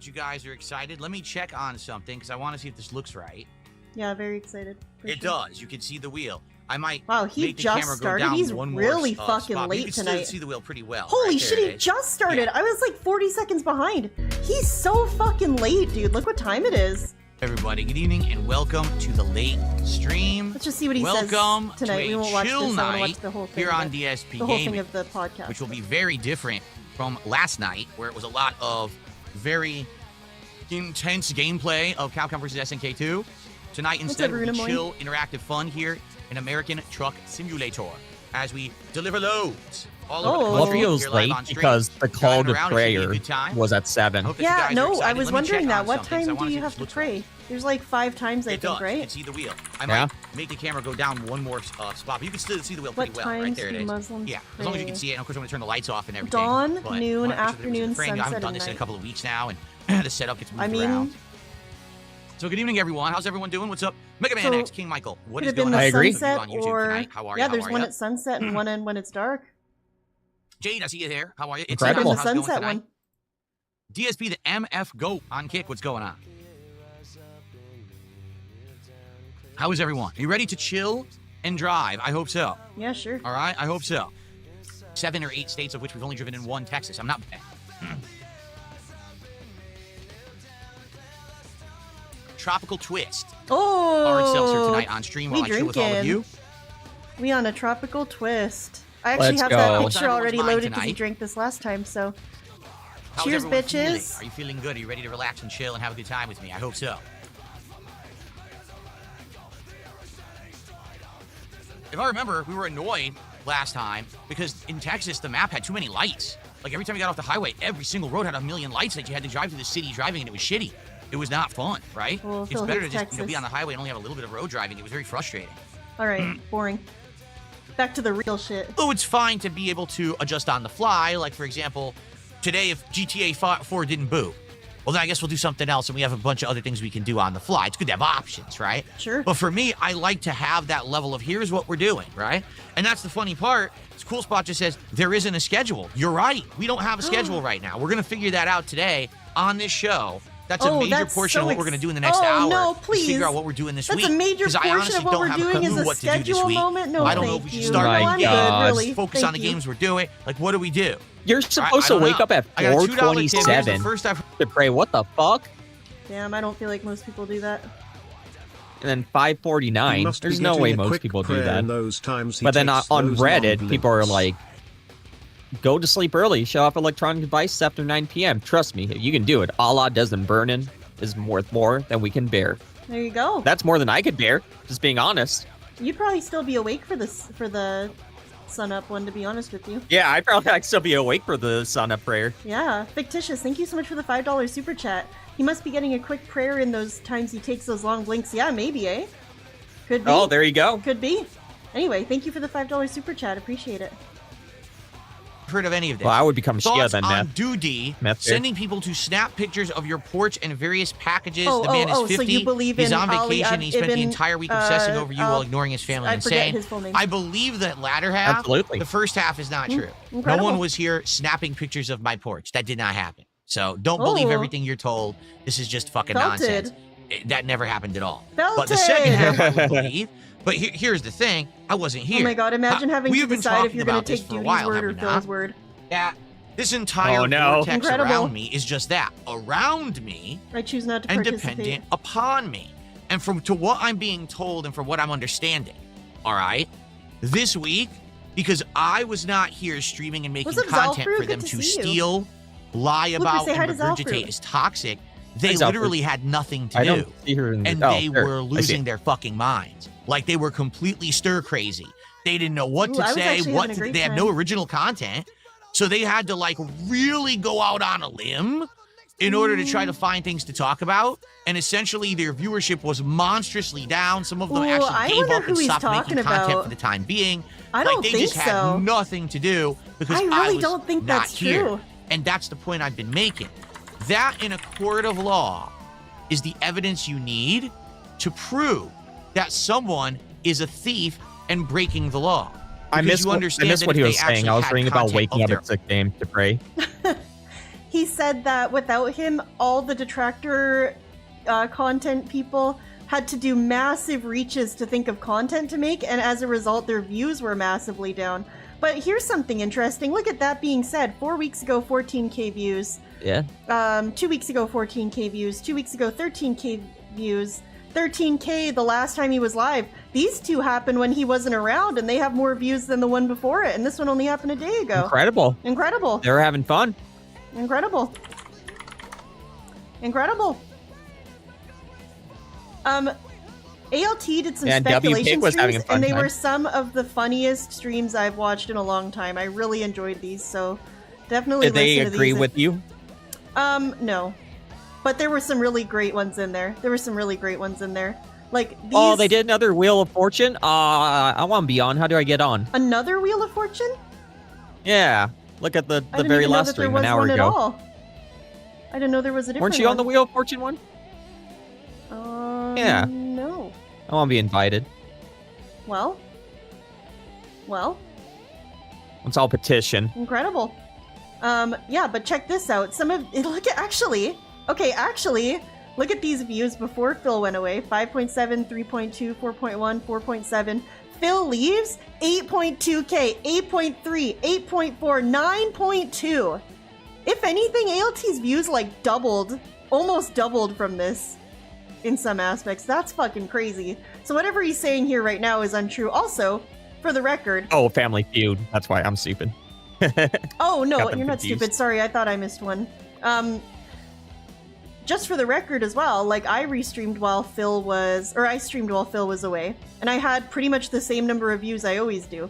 Speaker 6: you guys are excited, let me check on something because I want to see if this looks right.
Speaker 2: yeah, very excited. for
Speaker 6: It
Speaker 2: sure.
Speaker 6: does. You can see the wheel. I might
Speaker 2: Wow, he
Speaker 6: make the
Speaker 2: just
Speaker 6: camera go
Speaker 2: started.
Speaker 6: down
Speaker 2: He's
Speaker 6: one
Speaker 2: really
Speaker 6: more,
Speaker 2: fucking
Speaker 6: spot. But you
Speaker 2: late
Speaker 6: can
Speaker 2: tonight.
Speaker 6: still see the wheel pretty well.
Speaker 2: Holy
Speaker 6: right?
Speaker 2: shit,
Speaker 6: There
Speaker 2: he
Speaker 6: it is.
Speaker 2: just started.
Speaker 6: Yeah.
Speaker 2: I was like 40 seconds behind. He's so fucking late, dude. Look what time it is.
Speaker 6: Everybody, good evening and welcome to the late stream.
Speaker 2: Let's just see what he
Speaker 6: Welcome
Speaker 2: says tonight.
Speaker 6: to
Speaker 2: We
Speaker 6: a
Speaker 2: won't watch this.
Speaker 6: chill
Speaker 2: I want to
Speaker 6: night
Speaker 2: watch the whole thing.
Speaker 6: here on
Speaker 2: of it.
Speaker 6: DSP
Speaker 2: the whole thing
Speaker 6: Gaming,
Speaker 2: of the podcast.
Speaker 6: which will be very different from last night, where it was a lot of very intense gameplay of Capcom vs. SNK 2. Tonight, instead,
Speaker 2: up,
Speaker 6: will be
Speaker 2: Runamoy?
Speaker 6: chill, interactive fun here in American Truck Simulator as we deliver loads all over the
Speaker 2: Oh.
Speaker 3: Well,
Speaker 6: country.
Speaker 3: it was
Speaker 6: here live
Speaker 3: late
Speaker 6: on stream.
Speaker 3: because the call
Speaker 6: Driving
Speaker 3: to
Speaker 6: around, it should be a
Speaker 3: prayer
Speaker 6: good time.
Speaker 3: was at 7.
Speaker 6: Hope that you
Speaker 2: Yeah,
Speaker 6: guys are
Speaker 2: no, I
Speaker 6: excited.
Speaker 2: was
Speaker 6: Let me
Speaker 2: wondering
Speaker 6: check
Speaker 2: that.
Speaker 6: on
Speaker 2: What
Speaker 6: something, 'cause I
Speaker 2: time
Speaker 6: wanna
Speaker 2: do
Speaker 6: see
Speaker 2: you
Speaker 6: if
Speaker 2: have
Speaker 6: this
Speaker 2: to
Speaker 6: looks
Speaker 2: pray?
Speaker 6: right.
Speaker 2: There's like 5 times, I
Speaker 6: It
Speaker 2: think,
Speaker 6: does. You
Speaker 2: right?
Speaker 6: can see the wheel. I
Speaker 3: Yeah.
Speaker 6: might make the camera go down one more spot, but you can still see the wheel pretty
Speaker 2: What
Speaker 6: well. Right
Speaker 2: times
Speaker 6: there it
Speaker 2: do
Speaker 6: is.
Speaker 2: Muslims
Speaker 6: Yeah, as long as you
Speaker 2: pray?
Speaker 6: can see it. And of course, I'm going to turn the lights off and everything.
Speaker 2: Dawn,
Speaker 6: but I
Speaker 2: noon,
Speaker 6: wanna make sure that
Speaker 2: afternoon,
Speaker 6: everybody's praying. I haven't
Speaker 2: sunset,
Speaker 6: done
Speaker 2: and
Speaker 6: this in a
Speaker 2: night.
Speaker 6: couple of weeks now, and the setup gets moved
Speaker 2: I mean,
Speaker 6: around. So good evening, everyone. How's everyone doing? What's up? Mega Man
Speaker 2: So,
Speaker 6: X, King Michael. What
Speaker 2: could
Speaker 6: is
Speaker 2: have been
Speaker 6: going
Speaker 2: the
Speaker 6: on?
Speaker 3: I agree.
Speaker 2: sunset
Speaker 6: On YouTube
Speaker 2: or
Speaker 6: tonight. How are you?
Speaker 2: yeah,
Speaker 6: How
Speaker 2: there's
Speaker 6: are
Speaker 2: one
Speaker 6: you?
Speaker 2: at sunset and one in when it's dark.
Speaker 6: Jade, I see you there. How are you? It's
Speaker 3: Incredible.
Speaker 2: The
Speaker 6: how's it going
Speaker 2: sunset
Speaker 6: tonight?
Speaker 2: one.
Speaker 6: DSP, the MF GOAT on Kick. What's going on? How is everyone? Are you ready to chill and drive? I hope so.
Speaker 2: Yeah, sure.
Speaker 6: All right, I hope so. 7 or 8 states of which we've only driven in one, Texas. I'm not bad. Tropical Twist. Orange seltzer
Speaker 2: Oh,
Speaker 6: tonight on stream while
Speaker 2: we
Speaker 6: I chill with all of
Speaker 2: drinking.
Speaker 6: you.
Speaker 2: we on a tropical twist. I actually
Speaker 3: Let's
Speaker 2: have
Speaker 3: go.
Speaker 2: that
Speaker 6: What's
Speaker 2: picture
Speaker 6: on
Speaker 2: already
Speaker 6: everyone's mind
Speaker 2: loaded because he
Speaker 6: tonight?
Speaker 2: drank this last time. So,
Speaker 6: How's
Speaker 2: cheers,
Speaker 6: everyone feeling?
Speaker 2: bitches.
Speaker 6: Are you feeling good? Are you ready to relax and chill and have a good time with me? I hope so. If I remember, we were annoyed last time because in Texas, the map had too many lights. Like every time you got off the highway, every single road had a million lights that you had to drive through the city driving, and it was shitty. It was not fun, right?
Speaker 2: Well,
Speaker 6: it's
Speaker 2: Phil
Speaker 6: better to
Speaker 2: hates
Speaker 6: just be
Speaker 2: Texas.
Speaker 6: on the highway and only have a little bit of road driving. It was very frustrating.
Speaker 2: all right, boring. Back to the real shit.
Speaker 6: Oh, it's fine to be able to adjust on the fly. Like, for example, today if GTA 4 didn't boot, well, then I guess we'll do something else, and we have a bunch of other things we can do on the fly. It's good to have options, right?
Speaker 2: Sure.
Speaker 6: But for me, I like to have that level of here's what we're doing, right? And that's the funny part. This Cool Spot just says there isn't a schedule. You're right. We don't have a schedule right now. We're going to figure that out today on this show. That's a
Speaker 2: Oh,
Speaker 6: major
Speaker 2: that's
Speaker 6: portion
Speaker 2: so
Speaker 6: of what we're going to do in the next
Speaker 2: oh,
Speaker 6: hour.
Speaker 2: no,
Speaker 6: is
Speaker 2: please.
Speaker 6: figure out what we're doing this
Speaker 2: That's
Speaker 6: week.
Speaker 2: a major
Speaker 6: 'Cause I
Speaker 2: portion
Speaker 6: honestly
Speaker 2: of what
Speaker 6: don't
Speaker 2: we're
Speaker 6: have a
Speaker 2: doing is
Speaker 6: clue
Speaker 2: a
Speaker 6: what to do this
Speaker 2: schedule
Speaker 6: week.
Speaker 2: moment. No,
Speaker 6: I don't know
Speaker 2: thank
Speaker 6: if we should
Speaker 2: you.
Speaker 6: start
Speaker 2: No,
Speaker 3: My
Speaker 2: I'm
Speaker 3: God.
Speaker 2: good, really.
Speaker 6: focus
Speaker 2: Thank
Speaker 6: on the
Speaker 2: you.
Speaker 6: games we're doing. Like, what do we do?
Speaker 3: You're supposed to
Speaker 6: don't
Speaker 3: wake
Speaker 6: know.
Speaker 3: up at
Speaker 6: I got a $2 tip. Here's the
Speaker 3: 4:27
Speaker 6: first I've
Speaker 3: to pray. What the fuck?
Speaker 2: Damn, I don't feel like most people do that.
Speaker 3: And then
Speaker 4: He
Speaker 3: 5:49.
Speaker 4: must be
Speaker 3: There's no
Speaker 4: getting
Speaker 3: way
Speaker 4: a
Speaker 3: most
Speaker 4: quick
Speaker 3: people do
Speaker 4: prayer
Speaker 3: that.
Speaker 4: in those times he
Speaker 3: But then
Speaker 4: takes
Speaker 3: on
Speaker 4: those long
Speaker 3: Reddit, people are
Speaker 4: blinks.
Speaker 3: like, go to sleep early, shut off electronic devices after 9 p.m. Trust me, you can do it. Allah doesn't burning is worth more than we can bear.
Speaker 2: There you go.
Speaker 3: That's more than I could bear, just being honest.
Speaker 2: You'd probably still be awake for this for the sun up one, to be honest with you.
Speaker 3: Yeah, I'd still be awake for the sun up prayer.
Speaker 2: Yeah, fictitious. Thank you so much for the $5 super chat. He must be getting a quick prayer in those times he takes those long blinks. Yeah, maybe, eh? Could be.
Speaker 3: Oh, there you go.
Speaker 2: Could be. Anyway, thank you for the $5 super chat. Appreciate it.
Speaker 6: heard of any of this.
Speaker 3: Well, I would become Shia
Speaker 6: Thoughts
Speaker 3: then,
Speaker 6: on
Speaker 3: Meth.
Speaker 6: Doody
Speaker 3: Meth here.
Speaker 6: sending people to snap pictures of your porch and various packages.
Speaker 2: Oh,
Speaker 6: the man is
Speaker 2: so
Speaker 6: 50.
Speaker 2: you believe
Speaker 6: He's
Speaker 2: in
Speaker 6: on
Speaker 2: Ali
Speaker 6: vacation. He spent the
Speaker 2: Ibn,
Speaker 6: entire week obsessing over you while ignoring his family
Speaker 2: I
Speaker 6: and
Speaker 2: forget
Speaker 6: saying,
Speaker 2: his full name.
Speaker 6: I believe that latter half.
Speaker 3: Absolutely.
Speaker 6: The first half is not true. No
Speaker 2: Incredible.
Speaker 6: one was here snapping pictures of my porch. That did not happen. So don't believe
Speaker 2: Oh.
Speaker 6: everything you're told. This is just fucking
Speaker 2: Felted.
Speaker 6: nonsense. That never happened at all. But the second
Speaker 2: Felted.
Speaker 6: half, I would believe. But here's the thing. I wasn't here.
Speaker 2: Oh my god, imagine having
Speaker 6: We've
Speaker 2: to
Speaker 6: been
Speaker 2: decide if
Speaker 6: talking
Speaker 2: you're going
Speaker 6: about
Speaker 2: to
Speaker 6: this
Speaker 2: take
Speaker 6: for a
Speaker 2: Duty's
Speaker 6: while,
Speaker 2: word
Speaker 6: have
Speaker 2: or
Speaker 6: we
Speaker 2: Phil's
Speaker 6: not?
Speaker 2: word.
Speaker 6: That this entire
Speaker 3: Oh, no.
Speaker 6: vortex
Speaker 2: Incredible.
Speaker 6: around me is just that. Around me
Speaker 2: I choose not to
Speaker 6: and
Speaker 2: participate.
Speaker 6: dependent upon me. And to what I'm being told and from what I'm understanding, all right, this week, because I was not here streaming and making
Speaker 2: What's up,
Speaker 6: content
Speaker 2: Zalfru?
Speaker 6: for them
Speaker 2: Good
Speaker 6: to
Speaker 2: to see you.
Speaker 6: steal, lie
Speaker 2: Look,
Speaker 6: about,
Speaker 2: say hi
Speaker 6: and
Speaker 2: to Zalfru.
Speaker 6: regurgitate is toxic, they
Speaker 3: Hi, Zalfru.
Speaker 6: literally had nothing to
Speaker 3: I
Speaker 6: do.
Speaker 3: don't see her in the...
Speaker 6: And
Speaker 3: oh,
Speaker 6: they
Speaker 3: there.
Speaker 6: were
Speaker 3: I see
Speaker 6: losing
Speaker 3: it.
Speaker 6: their fucking minds. Like they were completely stir crazy. They didn't know what
Speaker 2: Ooh,
Speaker 6: to
Speaker 2: I was
Speaker 6: say,
Speaker 2: actually
Speaker 6: what
Speaker 2: having a
Speaker 6: to,
Speaker 2: great
Speaker 6: they had no
Speaker 2: time.
Speaker 6: original content. So they had to like really go out on a limb in order to try to find things to talk about. And essentially their viewership was monstrously down. Some of them
Speaker 2: Ooh, I
Speaker 6: actually gave
Speaker 2: wonder
Speaker 6: up
Speaker 2: who
Speaker 6: and
Speaker 2: he's
Speaker 6: stopped making
Speaker 2: talking
Speaker 6: content
Speaker 2: about.
Speaker 6: for the time being.
Speaker 2: I don't
Speaker 6: they
Speaker 2: think
Speaker 6: just
Speaker 2: so.
Speaker 6: had nothing to do because
Speaker 2: I really
Speaker 6: was
Speaker 2: don't think
Speaker 6: not
Speaker 2: that's
Speaker 6: here.
Speaker 2: true.
Speaker 6: And that's the point I've been making. That in a court of law is the evidence you need to prove that someone is a thief and breaking the law.
Speaker 3: I
Speaker 6: Because
Speaker 3: missed
Speaker 6: you
Speaker 3: what
Speaker 6: understand that
Speaker 3: he
Speaker 6: if
Speaker 3: was
Speaker 6: they
Speaker 3: saying.
Speaker 6: actually
Speaker 3: I was
Speaker 6: had
Speaker 3: reading about
Speaker 6: content
Speaker 3: waking
Speaker 6: of
Speaker 3: up
Speaker 6: their
Speaker 3: at 6 a.m. to pray.
Speaker 2: He said that without him, all the Detractor content people had to do massive reaches to think of content to make, and as a result, their views were massively down. But here's something interesting. Look at that being said. 4 weeks ago, 14k views.
Speaker 3: Yeah.
Speaker 2: 2 weeks ago, 14k views. 2 weeks ago, 13k views. 13k the last time he was live. These two happened when he wasn't around, and they have more views than the one before it. And this one only happened a day ago.
Speaker 3: Incredible.
Speaker 2: Incredible.
Speaker 3: They were having fun.
Speaker 2: Incredible. Incredible. ALT did some
Speaker 3: Yeah, and W
Speaker 2: speculation
Speaker 3: Pig was having
Speaker 2: streams,
Speaker 3: a fun
Speaker 2: and they
Speaker 3: time.
Speaker 2: were some of the funniest streams I've watched in a long time. I really enjoyed these, so definitely
Speaker 3: Did they
Speaker 2: listen to
Speaker 3: agree
Speaker 2: these.
Speaker 3: with you?
Speaker 2: No. But there were some really great ones in there. Like these...
Speaker 3: Oh, they did another Wheel of Fortune? I want to be on. How do I get on?
Speaker 2: Another Wheel of Fortune?
Speaker 3: Yeah. Look at the
Speaker 2: I didn't
Speaker 3: very
Speaker 2: even know
Speaker 3: last
Speaker 2: that there
Speaker 3: stream
Speaker 2: was
Speaker 3: an hour
Speaker 2: one at
Speaker 3: ago.
Speaker 2: all. I didn't know there was a different
Speaker 3: Weren't you on the
Speaker 2: one.
Speaker 3: Wheel of Fortune one? Yeah.
Speaker 2: No.
Speaker 3: I want to be invited.
Speaker 2: Well.
Speaker 3: Let's all petition.
Speaker 2: Incredible. Yeah, but check this out. Look at these views before Phil went away. 5.7, 3.2, 4.1, 4.7. Phil leaves, 8.2k, 8.3, 8.4, 9.2. If anything, ALT's views like doubled, almost doubled from this in some aspects. That's fucking crazy. So whatever he's saying here right now is untrue. Also, for the record...
Speaker 3: Oh, Family Feud. That's why I'm stupid.
Speaker 2: Oh, no,
Speaker 3: Got them
Speaker 2: you're not
Speaker 3: confused.
Speaker 2: stupid. Sorry, I thought I missed one. Just for the record as well, like, I streamed while Phil was away, and I had pretty much the same number of views I always do.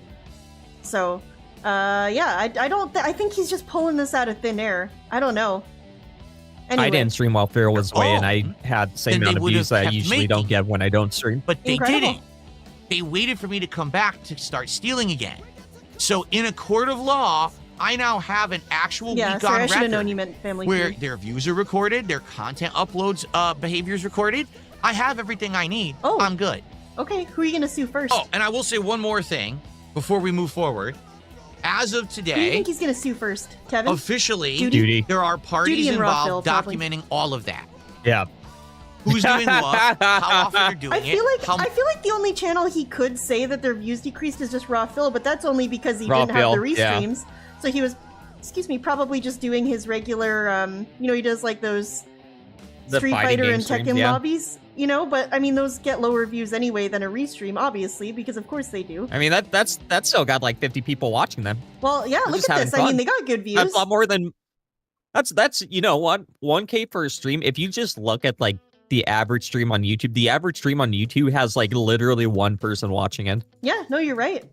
Speaker 2: So, yeah, I think he's just pulling this out of thin air. I don't know. Anyway.
Speaker 3: I didn't stream while Phil was away, and I
Speaker 6: Oh,
Speaker 3: had the same
Speaker 6: then they
Speaker 3: amount of
Speaker 6: would
Speaker 3: views
Speaker 6: have
Speaker 3: that I
Speaker 6: kept
Speaker 3: usually don't
Speaker 6: making.
Speaker 3: get when I don't stream.
Speaker 6: But they
Speaker 2: Incredible.
Speaker 6: didn't. They waited for me to come back to start stealing again. So in a court of law, I now have an actual
Speaker 2: Yeah,
Speaker 6: week
Speaker 2: sorry,
Speaker 6: on
Speaker 2: I should have
Speaker 6: record
Speaker 2: known you meant Family
Speaker 6: where
Speaker 2: Feud.
Speaker 6: their views are recorded, their content uploads behaviors recorded. I have everything I need.
Speaker 2: Oh.
Speaker 6: I'm good.
Speaker 2: Okay, who are you gonna sue first?
Speaker 6: Oh, and I will say one more thing before we move forward. As of
Speaker 2: Who do you
Speaker 6: today,
Speaker 2: think he's gonna sue first? Kevin?
Speaker 6: officially,
Speaker 2: Duty?
Speaker 6: there are parties
Speaker 2: Duty and Raw
Speaker 6: involved
Speaker 2: Phil, probably.
Speaker 6: documenting all of that.
Speaker 3: Yeah.
Speaker 6: Who's doing what, how often they're doing
Speaker 2: I feel
Speaker 6: it,
Speaker 2: like the only channel he could say that their views decreased is just Raw Phil, but that's only because he
Speaker 3: Raw
Speaker 2: didn't have the
Speaker 3: Phil, yeah.
Speaker 2: restreams. So he was, probably just doing his regular, he does like those
Speaker 3: The
Speaker 2: Street
Speaker 3: fighting
Speaker 2: Fighter
Speaker 3: game
Speaker 2: and
Speaker 3: streams,
Speaker 2: Tekken
Speaker 3: yeah.
Speaker 2: lobbies, but I mean those get lower views anyway than a restream, obviously, because of course they do.
Speaker 3: I mean, that's still got like 50 people watching them.
Speaker 2: Well, yeah, look
Speaker 3: just
Speaker 2: at
Speaker 3: having
Speaker 2: this. I mean,
Speaker 3: fun.
Speaker 2: they got good views.
Speaker 3: That's a lot more than... That's you know what? 1K for a stream, if you just look at like the average stream on YouTube, the average stream on YouTube has like literally one person watching it.
Speaker 2: Yeah, no, you're right.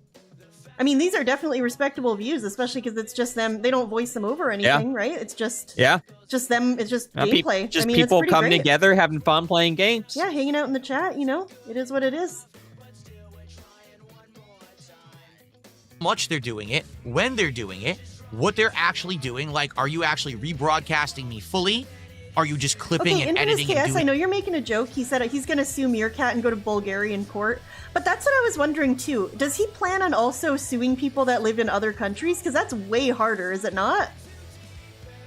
Speaker 2: I mean, these are definitely respectable views, especially because it's just them. They don't voice them over or anything, right? It's just
Speaker 3: Yeah.
Speaker 2: just them. It's just
Speaker 3: Pe-
Speaker 2: gameplay.
Speaker 3: just
Speaker 2: I mean, it's
Speaker 3: people
Speaker 2: pretty
Speaker 3: coming
Speaker 2: great.
Speaker 3: together, having fun playing games.
Speaker 2: Yeah, hanging out in the chat. It is what it is.
Speaker 6: much they're doing it, when they're doing it, what they're actually doing. Like, are you actually rebroadcasting me fully? Are you just clipping and
Speaker 2: Infamous
Speaker 6: editing and
Speaker 2: KS,
Speaker 6: doing?
Speaker 2: I know you're making a joke. He said he's going to sue Meerkat and go to Bulgarian court. But that's what I was wondering too. Does he plan on also suing people that live in other countries? Because that's way harder, is it not?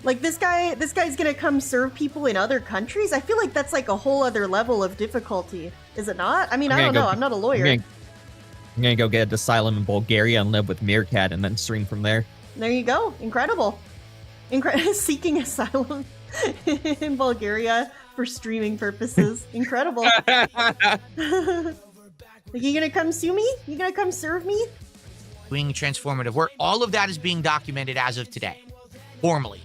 Speaker 2: Like this guy's going to come serve people in other countries? I feel like that's like a whole other level of difficulty, is it not? I mean, I don't know. I'm not a lawyer.
Speaker 3: I'm gonna go get an asylum in Bulgaria and live with Meerkat and then stream from there.
Speaker 2: There you go. Incredible. Seeking asylum in Bulgaria for streaming purposes. Incredible. You gonna come sue me? You gonna come serve me?
Speaker 6: Doing transformative work. All of that is being documented as of today, formally.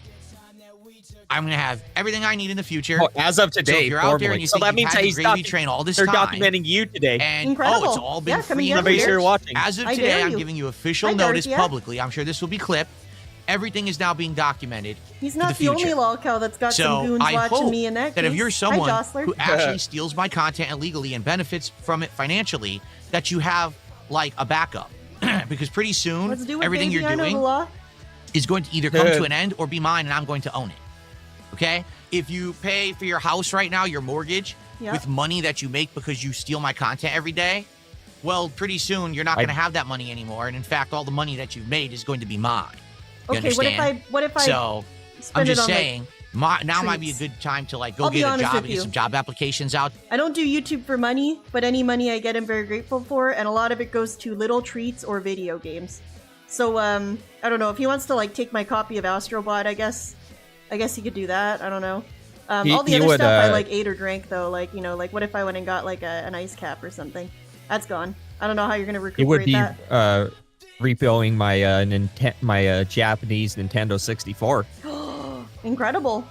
Speaker 6: I'm going to have everything I need in the future.
Speaker 3: Oh, as of today,
Speaker 6: so if you're out there and you
Speaker 3: so
Speaker 6: think
Speaker 3: that means
Speaker 6: you've had
Speaker 3: he's
Speaker 6: the gravy train all this
Speaker 3: they're
Speaker 6: time,
Speaker 3: documenting you today.
Speaker 6: and
Speaker 2: Incredible.
Speaker 6: it's all been
Speaker 2: Yeah,
Speaker 6: free.
Speaker 2: coming down
Speaker 3: Everybody
Speaker 2: here.
Speaker 3: sure watching.
Speaker 6: As of
Speaker 2: I
Speaker 6: today,
Speaker 2: dare
Speaker 6: I'm
Speaker 2: you.
Speaker 6: giving you official
Speaker 2: Hi, Darth,
Speaker 6: notice
Speaker 2: yeah.
Speaker 6: publicly. I'm sure this will be clipped. Everything is now being documented.
Speaker 2: He's
Speaker 6: for
Speaker 2: not the only
Speaker 6: future.
Speaker 2: lolcow that's got some
Speaker 6: So
Speaker 2: goons
Speaker 6: I
Speaker 2: watching
Speaker 6: hope
Speaker 2: me in that
Speaker 6: that
Speaker 2: case.
Speaker 6: if you're
Speaker 2: Hi,
Speaker 6: someone
Speaker 2: Jostler.
Speaker 6: who actually steals my content illegally and benefits from it financially, that you have like a backup. Because pretty soon,
Speaker 2: Let's do it,
Speaker 6: everything
Speaker 2: baby.
Speaker 6: you're
Speaker 2: I know the
Speaker 6: doing
Speaker 2: law.
Speaker 6: is going to either come to an end or be mine, and I'm going to own it. Okay? If you pay for your house right now, your mortgage,
Speaker 2: Yep.
Speaker 6: with money that you make because you steal my content every day, well, pretty soon you're not going to have that money anymore. And in fact, all the money that you've made is going to be mine. You
Speaker 2: Okay,
Speaker 6: understand?
Speaker 2: what if I
Speaker 6: So
Speaker 2: spend
Speaker 6: I'm just
Speaker 2: it on, like,
Speaker 6: saying, now might be a
Speaker 2: treats?
Speaker 6: good time to like go
Speaker 2: I'll be
Speaker 6: get a
Speaker 2: honest
Speaker 6: job
Speaker 2: with
Speaker 6: and get
Speaker 2: you.
Speaker 6: some job applications out.
Speaker 2: I don't do YouTube for money, but any money I get I'm very grateful for, and a lot of it goes to little treats or video games. So, I don't know, if he wants to, like, take my copy of Astrobot, I guess he could do that, I don't know. All the
Speaker 3: he
Speaker 2: other
Speaker 3: would,
Speaker 2: stuff I, like, ate or drank, though, like, you know, like, what if I went and got, like, an ice cap or something? That's gone. I don't know how you're gonna
Speaker 3: He would
Speaker 2: recuperate
Speaker 3: be
Speaker 2: that.
Speaker 3: repoing my Japanese Nintendo 64.
Speaker 2: Incredible.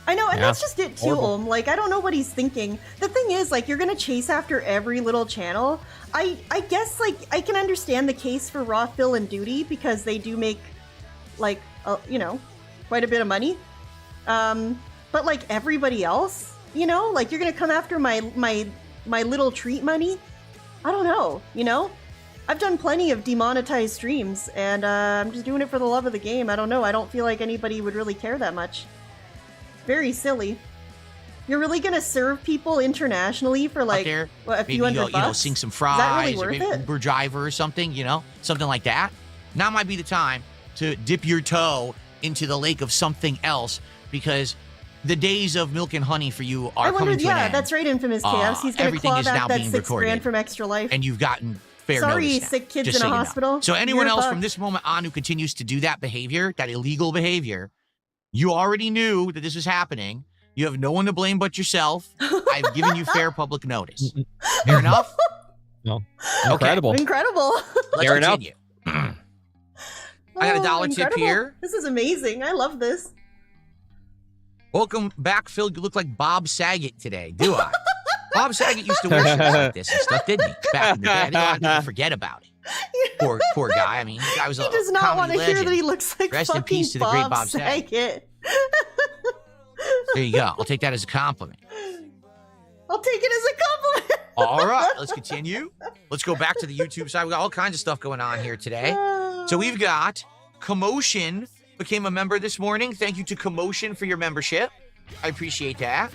Speaker 2: I know, and
Speaker 3: Yeah,
Speaker 2: that's just it too,
Speaker 3: horrible.
Speaker 2: Like, I don't know what he's thinking. The thing is, like, you're gonna chase after every little channel. I guess, like, I can understand the case for Raw, Phil, and Duty, because they do make, like, you know, quite a bit of money. But, like, everybody else, you know? Like, you're gonna come after my little treat money? I don't know, you know? I've done plenty of demonetized streams, and I'm just doing it for the love of the game. I don't know. I don't feel like anybody would really care that much. Very silly. You're really gonna serve people internationally for like
Speaker 6: There,
Speaker 2: what, a
Speaker 6: maybe
Speaker 2: few hundred
Speaker 6: you'll,
Speaker 2: bucks?
Speaker 6: sing some
Speaker 2: Is that really
Speaker 6: fries, or
Speaker 2: worth
Speaker 6: maybe
Speaker 2: it?
Speaker 6: Uber driver or something, you know, something like that. Now might be the time to dip your toe into the lake of something else, because the days of milk and honey for you are
Speaker 2: I
Speaker 6: coming
Speaker 2: wondered,
Speaker 6: to an
Speaker 2: yeah,
Speaker 6: end.
Speaker 2: that's right, Infamous Chaos. He's gonna
Speaker 6: everything
Speaker 2: claw
Speaker 6: is now
Speaker 2: back that
Speaker 6: being
Speaker 2: $6
Speaker 6: recorded.
Speaker 2: grand from Extra Life.
Speaker 6: And you've gotten fair
Speaker 2: Sorry,
Speaker 6: notice now,
Speaker 2: sick kids
Speaker 6: just
Speaker 2: in
Speaker 6: so
Speaker 2: a
Speaker 6: you know.
Speaker 2: hospital.
Speaker 6: So anyone
Speaker 2: You're
Speaker 6: else
Speaker 2: fucked.
Speaker 6: from this moment on who continues to do that behavior, that illegal behavior, you already knew that this was happening. You have no one to blame but yourself. I've given you fair public notice. Fair enough?
Speaker 3: No, incredible.
Speaker 2: Incredible.
Speaker 6: Let's
Speaker 3: Fair enough.
Speaker 6: continue. I got a dollar tip
Speaker 2: incredible.
Speaker 6: here.
Speaker 2: This is amazing. I love this.
Speaker 6: Welcome back, Phil. You look like Bob Saget today, do I? Bob Saget used to wear shirts like this and stuff, didn't he? Back in the day. I think a lot of people forget about it. Poor guy. I mean, the guy was
Speaker 2: He
Speaker 6: a
Speaker 2: does not want
Speaker 6: comedy
Speaker 2: to hear
Speaker 6: legend.
Speaker 2: that he looks like
Speaker 6: Rest in
Speaker 2: fucking
Speaker 6: peace to the great Bob
Speaker 2: Saget.
Speaker 6: There you go. I'll take that as a compliment.
Speaker 2: I'll take it as a compliment.
Speaker 6: All right, let's continue. Let's go back to the YouTube side. We got all kinds of stuff going on here today. So we've got Commotion became a member this morning. Thank you to Commotion for your membership. I appreciate that.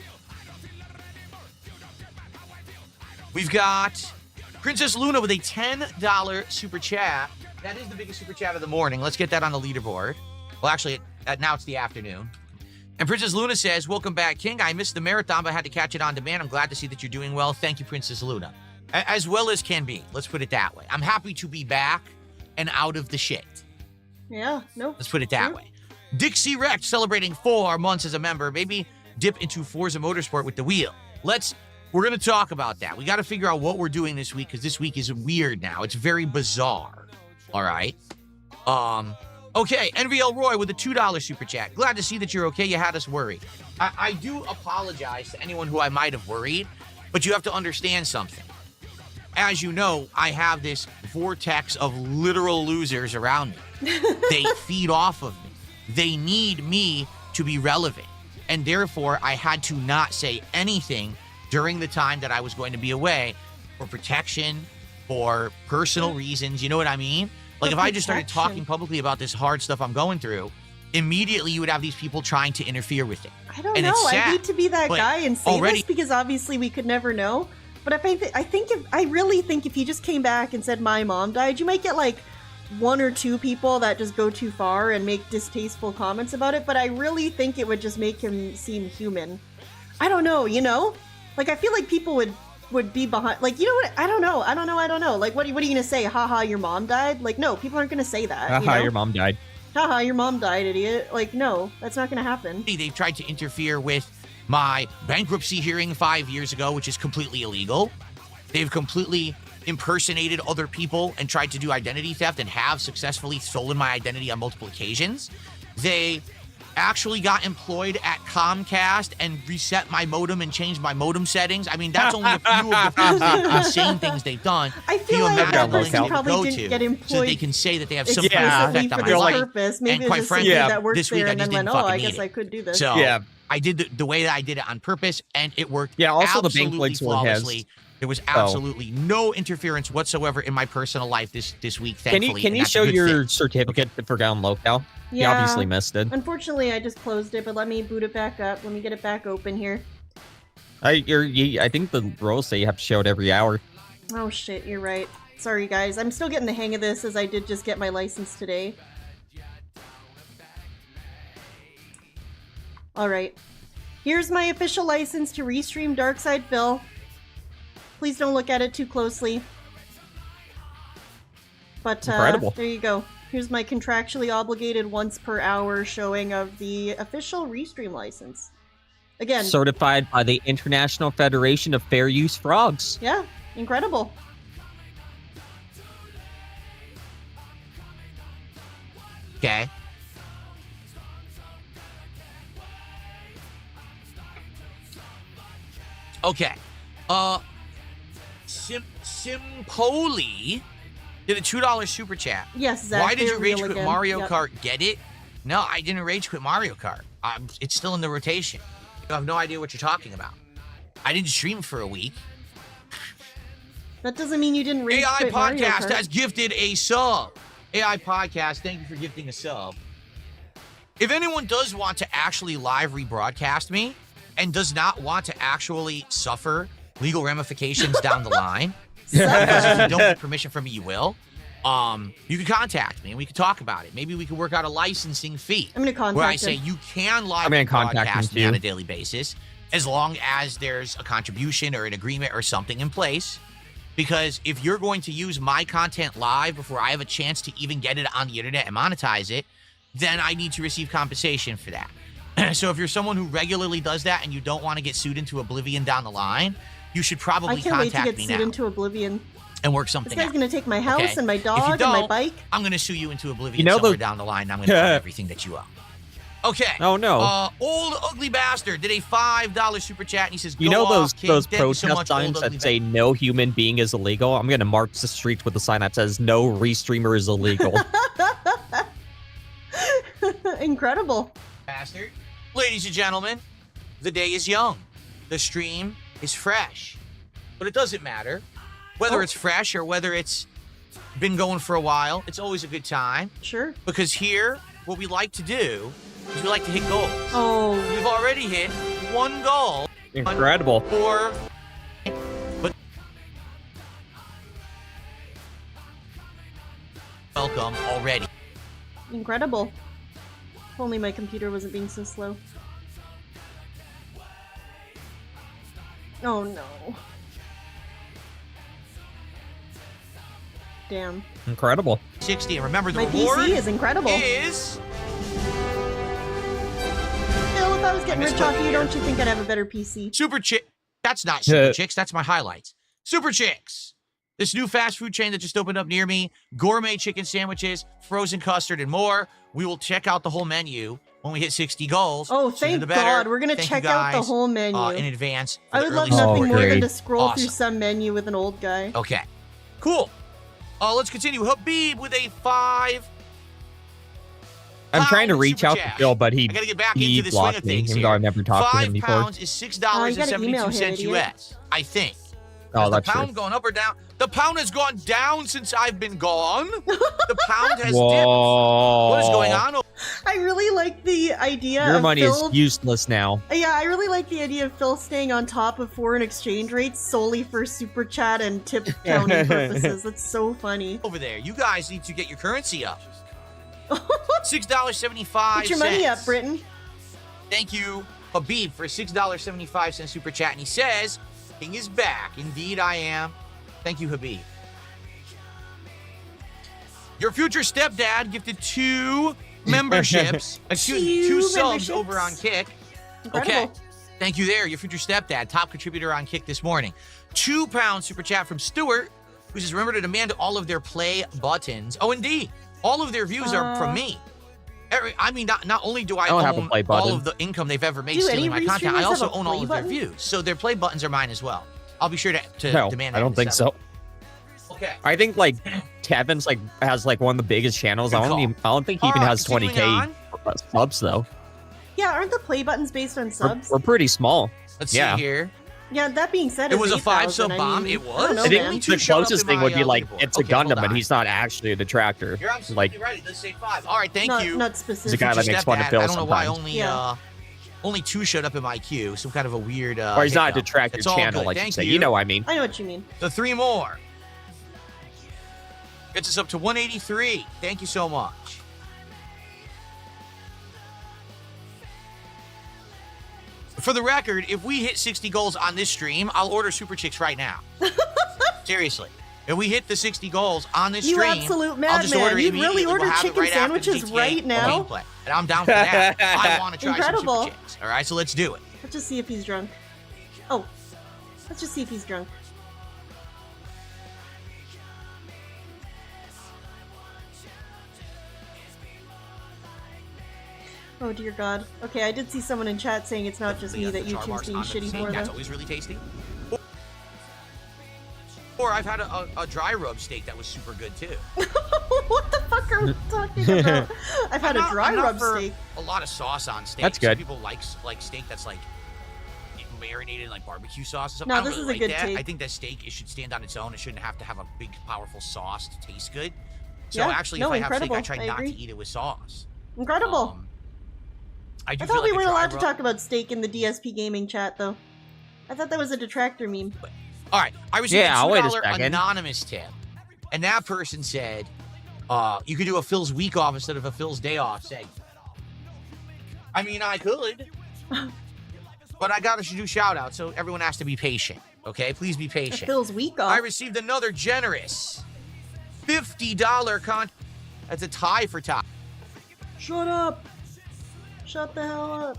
Speaker 6: We've got Princess Luna with a $10 super chat. That is the biggest super chat of the morning. Let's get that on the leaderboard. Well, actually, now it's the afternoon. And Princess Luna says, welcome back, King. I missed the marathon, but I had to catch it on demand. I'm glad to see that you're doing well. Thank you, Princess Luna. As well as can be. Let's put it that way. I'm happy to be back and out of the shit.
Speaker 2: Yeah, nope.
Speaker 6: Let's put it that way. Dixie Rex celebrating 4 months as a member. Maybe dip into Forza Motorsport with the wheel. We're going to talk about that. We got to figure out what we're doing this week, because this week is weird now. It's very bizarre. All right. Okay, NVL Roy with a $2 super chat. Glad to see that you're okay. You had us worried. I do apologize to anyone who I might have worried, but you have to understand something. As you know, I have this vortex of literal losers around me. They feed off of me. They need me to be relevant. And therefore, I had to not say anything during the time that I was going to be away, for protection, for personal reasons. You know what I mean? Like, if I just started
Speaker 2: protection.
Speaker 6: talking publicly about this hard stuff I'm going through, immediately you would have these people trying to interfere with it.
Speaker 2: I don't
Speaker 6: And
Speaker 2: know.
Speaker 6: it's
Speaker 2: I
Speaker 6: sad,
Speaker 2: hate to be that
Speaker 6: but
Speaker 2: guy and say
Speaker 6: already-
Speaker 2: this because obviously we could never know. But I really think if you just came back and said my mom died, you might get like one or two people that just go too far and make distasteful comments about it. But I really think it would just make him seem human. I don't know, you know? Like, I feel like people would be behind, like, you know what? I don't know. Like, what are you gonna say? Haha, your mom died? Like, no, people aren't gonna say that. you
Speaker 3: Haha,
Speaker 2: know?
Speaker 3: your mom died.
Speaker 2: Haha, your mom died, idiot. Like, no, that's not gonna happen.
Speaker 6: They've tried to interfere with my bankruptcy hearing 5 years ago, which is completely illegal. They've completely impersonated other people and tried to do identity theft and have successfully stolen my identity on multiple occasions. They actually got employed at Comcast and reset my modem and changed my modem settings. I mean, that's only a few of the insane things they've done.
Speaker 2: I
Speaker 6: Can
Speaker 2: feel
Speaker 6: you
Speaker 2: like
Speaker 6: imagine
Speaker 2: that
Speaker 6: the
Speaker 2: person
Speaker 6: lengths they
Speaker 2: probably
Speaker 6: would go
Speaker 2: didn't
Speaker 6: to
Speaker 2: get
Speaker 6: so that
Speaker 2: employed
Speaker 6: they can say that they have some
Speaker 2: explicitly
Speaker 6: kind of effect
Speaker 2: for
Speaker 6: on my
Speaker 2: this
Speaker 6: life.
Speaker 2: purpose. Maybe
Speaker 6: And
Speaker 2: it was
Speaker 6: quite
Speaker 2: just
Speaker 6: frankly,
Speaker 2: somebody that worked
Speaker 6: this week
Speaker 2: there
Speaker 6: I
Speaker 2: and then
Speaker 6: just
Speaker 2: went,
Speaker 6: didn't
Speaker 2: oh,
Speaker 6: fucking
Speaker 2: I
Speaker 6: need
Speaker 2: guess
Speaker 6: it.
Speaker 2: I could do this.
Speaker 6: So
Speaker 3: Yeah.
Speaker 6: I did the way that I did it on purpose, and it worked.
Speaker 3: Yeah, also the bank
Speaker 6: absolutely
Speaker 3: links were his.
Speaker 6: flawlessly. There was absolutely no interference whatsoever in my personal life this week. Thankfully,
Speaker 3: Can
Speaker 6: and
Speaker 3: you
Speaker 6: that's a
Speaker 3: show
Speaker 6: good
Speaker 3: your
Speaker 6: thing.
Speaker 3: certificate for down local? You
Speaker 2: Yeah.
Speaker 3: obviously missed it.
Speaker 2: Unfortunately, I just closed it, but let me boot it back up. Let me get it back open here.
Speaker 3: I think the rules say you have to show it every hour.
Speaker 2: Oh shit, you're right. Sorry guys, I'm still getting the hang of this as I did just get my license today. Alright. Here's my official license to Restream Darkside Phil. Please don't look at it too closely. But
Speaker 3: Incredible.
Speaker 2: there you go. Here's my contractually obligated once per hour showing of the official Restream license. Again,
Speaker 3: Certified by the International Federation of Fair Use Frogs.
Speaker 2: yeah, incredible.
Speaker 6: Okay. Okay. Simpoli did a $2 super chat.
Speaker 2: Yes, Zach,
Speaker 6: Why did you
Speaker 2: they're
Speaker 6: rage
Speaker 2: real
Speaker 6: quit
Speaker 2: again.
Speaker 6: Mario
Speaker 2: Yep.
Speaker 6: Kart? Get it? No, I didn't rage quit Mario Kart. It's still in the rotation. You have no idea what you're talking about. I didn't stream for a week.
Speaker 2: That doesn't mean you didn't rage
Speaker 6: AI
Speaker 2: quit Mario
Speaker 6: Podcast
Speaker 2: Kart.
Speaker 6: has gifted a sub. AI Podcast, thank you for gifting a sub. If anyone does want to actually live rebroadcast me and does not want to actually suffer legal ramifications down the line, because if you don't get permission from me, you will. You can contact me and we can talk about it. Maybe we can work out a licensing fee.
Speaker 2: I'm gonna contact
Speaker 6: where I
Speaker 2: him.
Speaker 6: say you can live
Speaker 3: I'm gonna contact
Speaker 6: broadcast
Speaker 3: him
Speaker 6: me on
Speaker 3: too.
Speaker 6: a daily basis as long as there's a contribution or an agreement or something in place. Because if you're going to use my content live before I have a chance to even get it on the internet and monetize it, then I need to receive compensation for that. So if you're someone who regularly does that and you don't want to get sued into oblivion down the line, you should
Speaker 2: I
Speaker 6: probably
Speaker 2: can't wait to
Speaker 6: contact
Speaker 2: get
Speaker 6: me
Speaker 2: sued
Speaker 6: now
Speaker 2: into oblivion.
Speaker 6: and work
Speaker 2: This
Speaker 6: something
Speaker 2: guy's
Speaker 6: out.
Speaker 2: gonna take my house
Speaker 6: Okay?
Speaker 2: and my
Speaker 6: If you
Speaker 2: dog and my
Speaker 6: don't,
Speaker 2: bike.
Speaker 6: I'm going to sue you into oblivion
Speaker 3: You know
Speaker 6: somewhere
Speaker 3: those-
Speaker 6: down the line. And I'm going to cover everything that you owe. Okay.
Speaker 3: Oh, no.
Speaker 6: Old ugly bastard did a $5 super chat and he says,
Speaker 3: You
Speaker 6: "Go
Speaker 3: know those
Speaker 6: off, kid.
Speaker 3: those
Speaker 6: Thank you so
Speaker 3: protest
Speaker 6: much,
Speaker 3: signs
Speaker 6: old ugly
Speaker 3: that say no human being is illegal? I'm gonna march the streets with a sign that says no restreamer is illegal.
Speaker 2: Incredible.
Speaker 6: bastard." Ladies and gentlemen, the day is young. The stream is fresh. But it doesn't matter whether it's fresh or whether it's been going for a while. It's always a good time
Speaker 2: Sure.
Speaker 6: because here, what we like to do is we like to hit goals.
Speaker 2: Oh,
Speaker 6: We've already hit one goal
Speaker 3: Incredible.
Speaker 6: for... But welcome already.
Speaker 2: incredible. If only my computer wasn't being so slow. Oh no. Damn.
Speaker 3: Incredible.
Speaker 6: 60. And remember, the
Speaker 2: My
Speaker 6: reward
Speaker 2: PC is incredible.
Speaker 6: is...
Speaker 2: Phil, if I was getting
Speaker 6: I
Speaker 2: rich
Speaker 6: misclicked
Speaker 2: off you,
Speaker 6: here.
Speaker 2: don't you think I'd have a better PC?
Speaker 6: Super Chick. That's not Super Chicks. That's my highlights. Super Chicks. This new fast food chain that just opened up near me. Gourmet chicken sandwiches, frozen custard, and more. We will check out the whole menu when we hit 60 goals.
Speaker 2: Oh,
Speaker 6: Sooner
Speaker 2: thank
Speaker 6: the better.
Speaker 2: God. We're gonna
Speaker 6: Thank you
Speaker 2: check out the
Speaker 6: guys,
Speaker 2: whole menu.
Speaker 6: in advance. For
Speaker 2: I
Speaker 6: the
Speaker 2: would love
Speaker 6: early
Speaker 2: nothing
Speaker 6: support.
Speaker 2: more than
Speaker 3: great.
Speaker 2: to scroll through
Speaker 6: Awesome.
Speaker 2: some menu with an old guy.
Speaker 6: Okay. Cool. Let's continue. Habib with a 5.
Speaker 3: I'm trying to
Speaker 6: Pound
Speaker 3: reach
Speaker 6: super
Speaker 3: out to
Speaker 6: chat.
Speaker 3: Phil, but
Speaker 6: I gotta get back
Speaker 3: he
Speaker 6: into the swing
Speaker 3: blocked
Speaker 6: of
Speaker 3: me,
Speaker 6: things
Speaker 3: even though
Speaker 6: here.
Speaker 3: I've never talked to him before.
Speaker 6: £5 is
Speaker 2: Oh, you gotta email him,
Speaker 6: $6.72
Speaker 2: idiot.
Speaker 6: US. I think.
Speaker 3: Oh,
Speaker 6: Is the
Speaker 3: that's
Speaker 6: pound
Speaker 3: true.
Speaker 6: going up or down? The pound has gone down since I've been gone. The pound has dipped.
Speaker 3: Whoa.
Speaker 6: What is going on?
Speaker 2: I really like the idea
Speaker 3: Your
Speaker 2: of
Speaker 3: money
Speaker 2: Phil.
Speaker 3: is useless now.
Speaker 2: Yeah, I really like the idea of Phil staying on top of foreign exchange rates solely for super chat and tip counting purposes. That's so funny.
Speaker 6: Over there? You guys need to get your currency up. $6.75.
Speaker 2: Put your money up, Britain.
Speaker 6: Thank you, Habib, for a $6.75 super chat. And he says, King is back. Indeed, I am. Thank you, Habib. Your future stepdad gifted 2 memberships. Excuse me, 2 subs
Speaker 2: memberships.
Speaker 6: over on Kick.
Speaker 2: Incredible.
Speaker 6: Okay. Thank you there, your future stepdad, top contributor on Kick this morning. £2 super chat from Stuart, who says, remember to demand all of their play buttons. Oh, indeed. All of their views are from me. I mean, not only do I
Speaker 3: don't have a
Speaker 6: own
Speaker 3: play button.
Speaker 6: all of the income they've ever made
Speaker 2: Do
Speaker 6: stealing
Speaker 2: any
Speaker 6: my content,
Speaker 2: Restreamers
Speaker 6: I also
Speaker 2: have a
Speaker 6: own all
Speaker 2: play
Speaker 6: of their
Speaker 2: button?
Speaker 6: views. So their play buttons are mine as well. I'll be sure to
Speaker 3: No,
Speaker 6: demand that.
Speaker 3: I don't think so.
Speaker 6: Okay.
Speaker 3: I think like Kevin's like has like one of the biggest channels.
Speaker 6: Good
Speaker 3: I
Speaker 6: call.
Speaker 3: don't think he even
Speaker 6: All right,
Speaker 3: has
Speaker 6: continuing
Speaker 3: 20K subs though.
Speaker 2: Yeah, aren't the play buttons based on
Speaker 3: We're,
Speaker 2: subs?
Speaker 3: we're pretty small.
Speaker 6: Let's
Speaker 3: Yeah.
Speaker 6: see here.
Speaker 2: Yeah, that being said,
Speaker 6: It
Speaker 2: it's
Speaker 6: was a
Speaker 2: 8,000.
Speaker 6: 5-sub
Speaker 2: I
Speaker 6: bomb.
Speaker 2: mean,
Speaker 6: It
Speaker 2: I
Speaker 6: was?
Speaker 2: don't know,
Speaker 3: I think
Speaker 2: man.
Speaker 6: Only 2
Speaker 3: the
Speaker 6: showed up
Speaker 3: closest
Speaker 6: in
Speaker 3: thing
Speaker 6: my,
Speaker 3: would be like
Speaker 6: leaderboard.
Speaker 3: it's a
Speaker 6: Okay, hold
Speaker 3: Gundam, but
Speaker 6: on.
Speaker 3: he's not actually a detractor.
Speaker 6: You're absolutely
Speaker 3: Like
Speaker 6: right. It does say 5. All right, thank
Speaker 2: not,
Speaker 6: you.
Speaker 2: Not
Speaker 3: he's a
Speaker 2: specific.
Speaker 3: guy that makes fun of
Speaker 6: Stepdad.
Speaker 3: Phil
Speaker 6: I don't know why
Speaker 3: sometimes.
Speaker 6: only 2 showed up in my queue. Some kind of a weird.
Speaker 3: Or he's not a
Speaker 6: hiccup.
Speaker 3: detractor
Speaker 6: It's all
Speaker 3: channel,
Speaker 6: good.
Speaker 3: I should
Speaker 6: Thank
Speaker 3: say. You know what I mean.
Speaker 2: I know what you mean.
Speaker 6: The 3 more. Gets us up to 183. Thank you so much. For the record, if we hit 60 goals on this stream, I'll order Super Chicks right now. Seriously. If we hit the 60 goals on this
Speaker 2: You
Speaker 6: stream,
Speaker 2: absolute
Speaker 6: I'll just order
Speaker 2: madman.
Speaker 6: it
Speaker 2: You'd really
Speaker 6: immediately.
Speaker 2: order
Speaker 6: We'll have it
Speaker 2: chicken
Speaker 6: right after the
Speaker 2: sandwiches
Speaker 6: GTA
Speaker 2: right now?
Speaker 6: gameplay. And I'm down for that. I want to try
Speaker 2: Incredible.
Speaker 6: some Super Chicks. All right, so let's do it.
Speaker 2: Let's just see if he's drunk. Oh, let's just see if he's drunk. Oh dear God. Okay, I did see someone in chat saying it's not just me that YouTube's being shitty for
Speaker 6: That's
Speaker 2: them.
Speaker 6: always really tasty. Or I've had a dry rub steak that was super good too.
Speaker 2: What the fuck are we talking about? I've had a dry
Speaker 6: I'm not
Speaker 2: rub
Speaker 6: for
Speaker 2: steak.
Speaker 6: A lot of sauce on steak.
Speaker 3: That's
Speaker 6: Some
Speaker 3: good.
Speaker 6: people like steak that's like marinated in like barbecue sauce or something.
Speaker 2: No,
Speaker 6: I don't
Speaker 2: this
Speaker 6: really
Speaker 2: is a
Speaker 6: like
Speaker 2: good
Speaker 6: that.
Speaker 2: take.
Speaker 6: I think that steak it should stand on its own. It shouldn't have to have a big powerful sauce to taste good. So
Speaker 2: Yeah,
Speaker 6: actually,
Speaker 2: no,
Speaker 6: if I have steak, I
Speaker 2: incredible.
Speaker 6: try
Speaker 2: I
Speaker 6: not
Speaker 2: agree.
Speaker 6: to eat it with sauce.
Speaker 2: Incredible.
Speaker 6: I do
Speaker 2: I
Speaker 6: feel
Speaker 2: thought we
Speaker 6: like a
Speaker 2: weren't
Speaker 6: dry
Speaker 2: allowed to
Speaker 6: rub-
Speaker 2: talk about steak in the DSP gaming chat, though. I thought that was a detractor meme.
Speaker 6: All right, I received
Speaker 3: Yeah,
Speaker 6: a
Speaker 3: wait a
Speaker 6: $2
Speaker 3: second.
Speaker 6: anonymous tip, and that person said, "You could do a Phil's week off instead of a Phil's day off segment." I mean, I could, but I gotta do shout out, so everyone has to be patient. Okay, please be
Speaker 2: It
Speaker 6: patient.
Speaker 2: feels weak off.
Speaker 6: I received another generous $50 con. That's a tie for top
Speaker 2: Shut up. Shut the hell up.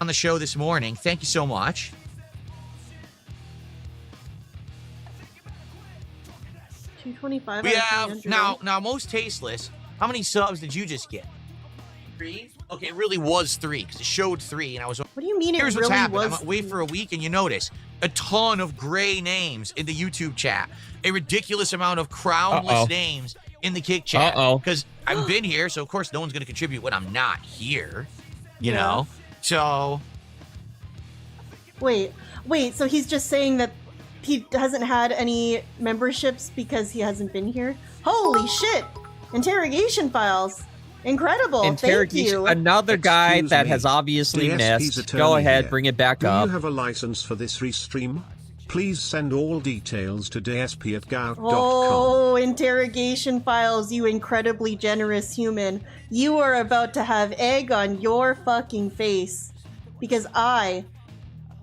Speaker 6: on the show this morning. Thank you so much.
Speaker 2: $225.
Speaker 6: We
Speaker 2: out of
Speaker 6: have
Speaker 2: 300.
Speaker 6: now most tasteless. How many subs did you just get? 3? Okay, it really was 3 because it showed 3, and I was.
Speaker 2: What do you mean
Speaker 6: Here's
Speaker 2: it
Speaker 6: what's
Speaker 2: really
Speaker 6: happened.
Speaker 2: was?
Speaker 6: I'm away for a week, and you notice a ton of gray names in the YouTube chat, a ridiculous amount of crownless
Speaker 3: Uh-oh.
Speaker 6: names in the Kick chat.
Speaker 3: Uh-oh.
Speaker 6: Because I've been here, so of course no one's going to contribute when I'm not here. You
Speaker 2: Yeah.
Speaker 6: know, so
Speaker 2: Wait, so he's just saying that he hasn't had any memberships because he hasn't been here? Holy shit! Interrogation files. Incredible. Thank
Speaker 3: Interrogation.
Speaker 2: you.
Speaker 3: Another guy
Speaker 4: Excuse
Speaker 3: that
Speaker 4: me.
Speaker 3: has obviously
Speaker 4: DSP's
Speaker 3: missed.
Speaker 4: attorney
Speaker 3: Go ahead,
Speaker 4: here.
Speaker 3: bring it back
Speaker 4: Do
Speaker 3: up.
Speaker 4: you have a license for this restream? Please send all details to dsp@gout.com.
Speaker 2: Oh, interrogation files, you incredibly generous human. You are about to have egg on your fucking face. Because I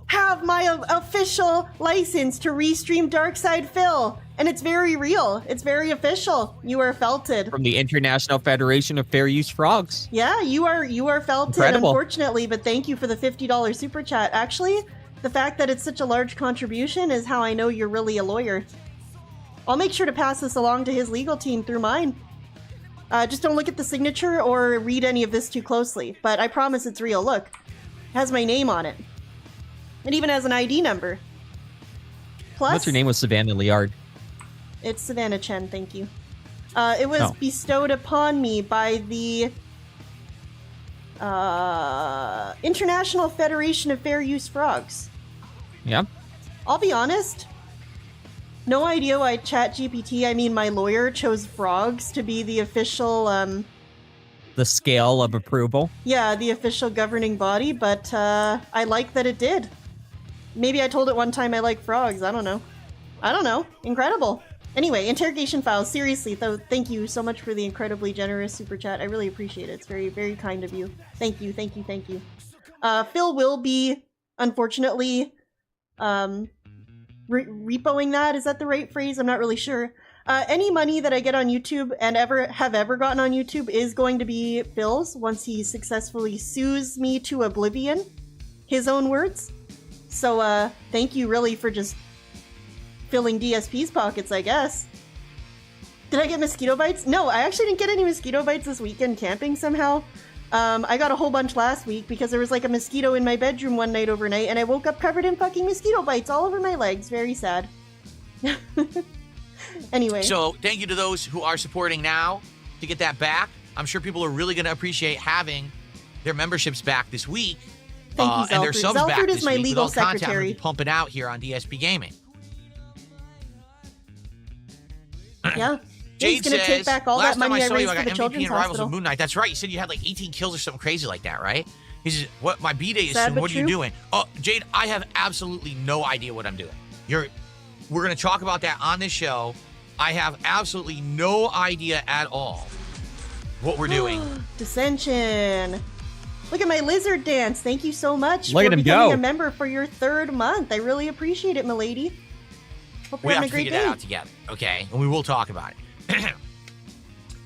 Speaker 2: have my official license to restream Darkside Phil. And it's very real. It's very official. You are felted.
Speaker 3: From the International Federation of Fair Use Frogs.
Speaker 2: Yeah, you are felted,
Speaker 3: Incredible.
Speaker 2: unfortunately, but thank you for the $50 super chat. Actually, the fact that it's such a large contribution is how I know you're really a lawyer. I'll make sure to pass this along to his legal team through mine. Just don't look at the signature or read any of this too closely, but I promise it's real. Look, it has my name on it. It even has an ID number. Plus,
Speaker 3: What's your name? Was Savannah Liard?
Speaker 2: It's Savannah Chen, thank you. It was
Speaker 3: Oh.
Speaker 2: bestowed upon me by the International Federation of Fair Use Frogs.
Speaker 3: Yeah.
Speaker 2: I'll be honest, No idea why ChatGPT, I mean my lawyer, chose frogs to be the official,
Speaker 3: The scale of approval.
Speaker 2: yeah, the official governing body, but I like that it did. Maybe I told it one time I like frogs, I don't know. I don't know. Incredible. Anyway, interrogation files, seriously, though, thank you so much for the incredibly generous super chat. I really appreciate it. It's very, very kind of you. Thank you, thank you, thank you. Phil will be, unfortunately, repoing that. Is that the right phrase? I'm not really sure. Any money that I get on YouTube and have ever gotten on YouTube is going to be Phil's once he successfully sues me to oblivion. His own words. So, thank you really for just filling DSP's pockets, I guess. Did I get mosquito bites? No, I actually didn't get any mosquito bites this weekend camping somehow. I got a whole bunch last week because there was like a mosquito in my bedroom one night overnight and I woke up covered in fucking mosquito bites all over my legs. Very sad. Anyway.
Speaker 6: So thank you to those who are supporting now to get that back. I'm sure people are really going to appreciate having their memberships back this week.
Speaker 2: Thank you, Zelford.
Speaker 6: And their subs
Speaker 2: Zelford
Speaker 6: back
Speaker 2: is
Speaker 6: this
Speaker 2: my
Speaker 6: week
Speaker 2: legal
Speaker 6: with all the content I'm
Speaker 2: secretary.
Speaker 6: gonna be pumping out here on DSP Gaming.
Speaker 2: Yeah.
Speaker 6: Jade
Speaker 2: He's gonna
Speaker 6: says,
Speaker 2: take back all
Speaker 6: last
Speaker 2: that
Speaker 6: time
Speaker 2: money
Speaker 6: I
Speaker 2: I
Speaker 6: saw you,
Speaker 2: raised
Speaker 6: I
Speaker 2: for
Speaker 6: got
Speaker 2: the
Speaker 6: MVP
Speaker 2: children's
Speaker 6: in Rivals
Speaker 2: hospital.
Speaker 6: of Moon Knight. That's right. You said you had like 18 kills or something crazy like that, right? He says, what, my B-Day is
Speaker 2: Sad
Speaker 6: soon.
Speaker 2: but
Speaker 6: What are you
Speaker 2: true.
Speaker 6: doing? Oh, Jade, I have absolutely no idea what I'm doing. We're going to talk about that on this show. I have absolutely no idea at all what we're doing.
Speaker 2: Dissension. Look at my lizard dance. Thank you so much
Speaker 3: Look
Speaker 2: for
Speaker 3: at him
Speaker 2: becoming
Speaker 3: go.
Speaker 2: a member for your 3rd month. I really appreciate it, milady. Hope you're
Speaker 6: We
Speaker 2: having
Speaker 6: have
Speaker 2: a
Speaker 6: to
Speaker 2: great
Speaker 6: figure
Speaker 2: day.
Speaker 6: that out together, okay? And we will talk about it.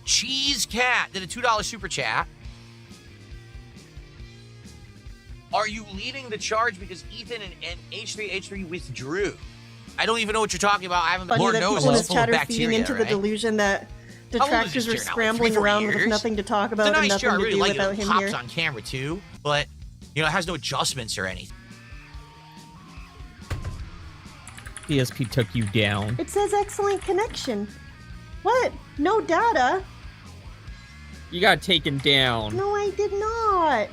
Speaker 6: Cheese Cat did a $2 super chat. Are you leading the charge because Ethan and H3 withdrew? I don't even know what you're talking about. I haven't been
Speaker 2: Funny
Speaker 6: Lord
Speaker 2: that
Speaker 6: knows
Speaker 2: people in
Speaker 6: it's
Speaker 2: this
Speaker 6: full of
Speaker 2: chat are feeding
Speaker 6: bacteria,
Speaker 2: into the
Speaker 6: right?
Speaker 2: delusion that
Speaker 6: How old is
Speaker 2: detractors
Speaker 6: this
Speaker 2: are
Speaker 6: chair now? Like
Speaker 2: scrambling
Speaker 6: 3-4
Speaker 2: around with
Speaker 6: years?
Speaker 2: nothing to talk
Speaker 6: It's
Speaker 2: about
Speaker 6: a
Speaker 2: and
Speaker 6: nice
Speaker 2: nothing
Speaker 6: chair. I
Speaker 2: to
Speaker 6: really
Speaker 2: do
Speaker 6: like it.
Speaker 2: without
Speaker 6: It
Speaker 2: him
Speaker 6: pops
Speaker 2: here.
Speaker 6: on camera too, but you know, it has no adjustments or anything.
Speaker 3: DSP took you down.
Speaker 2: It says excellent connection. What? No data?
Speaker 3: You got taken down.
Speaker 2: No, I did not.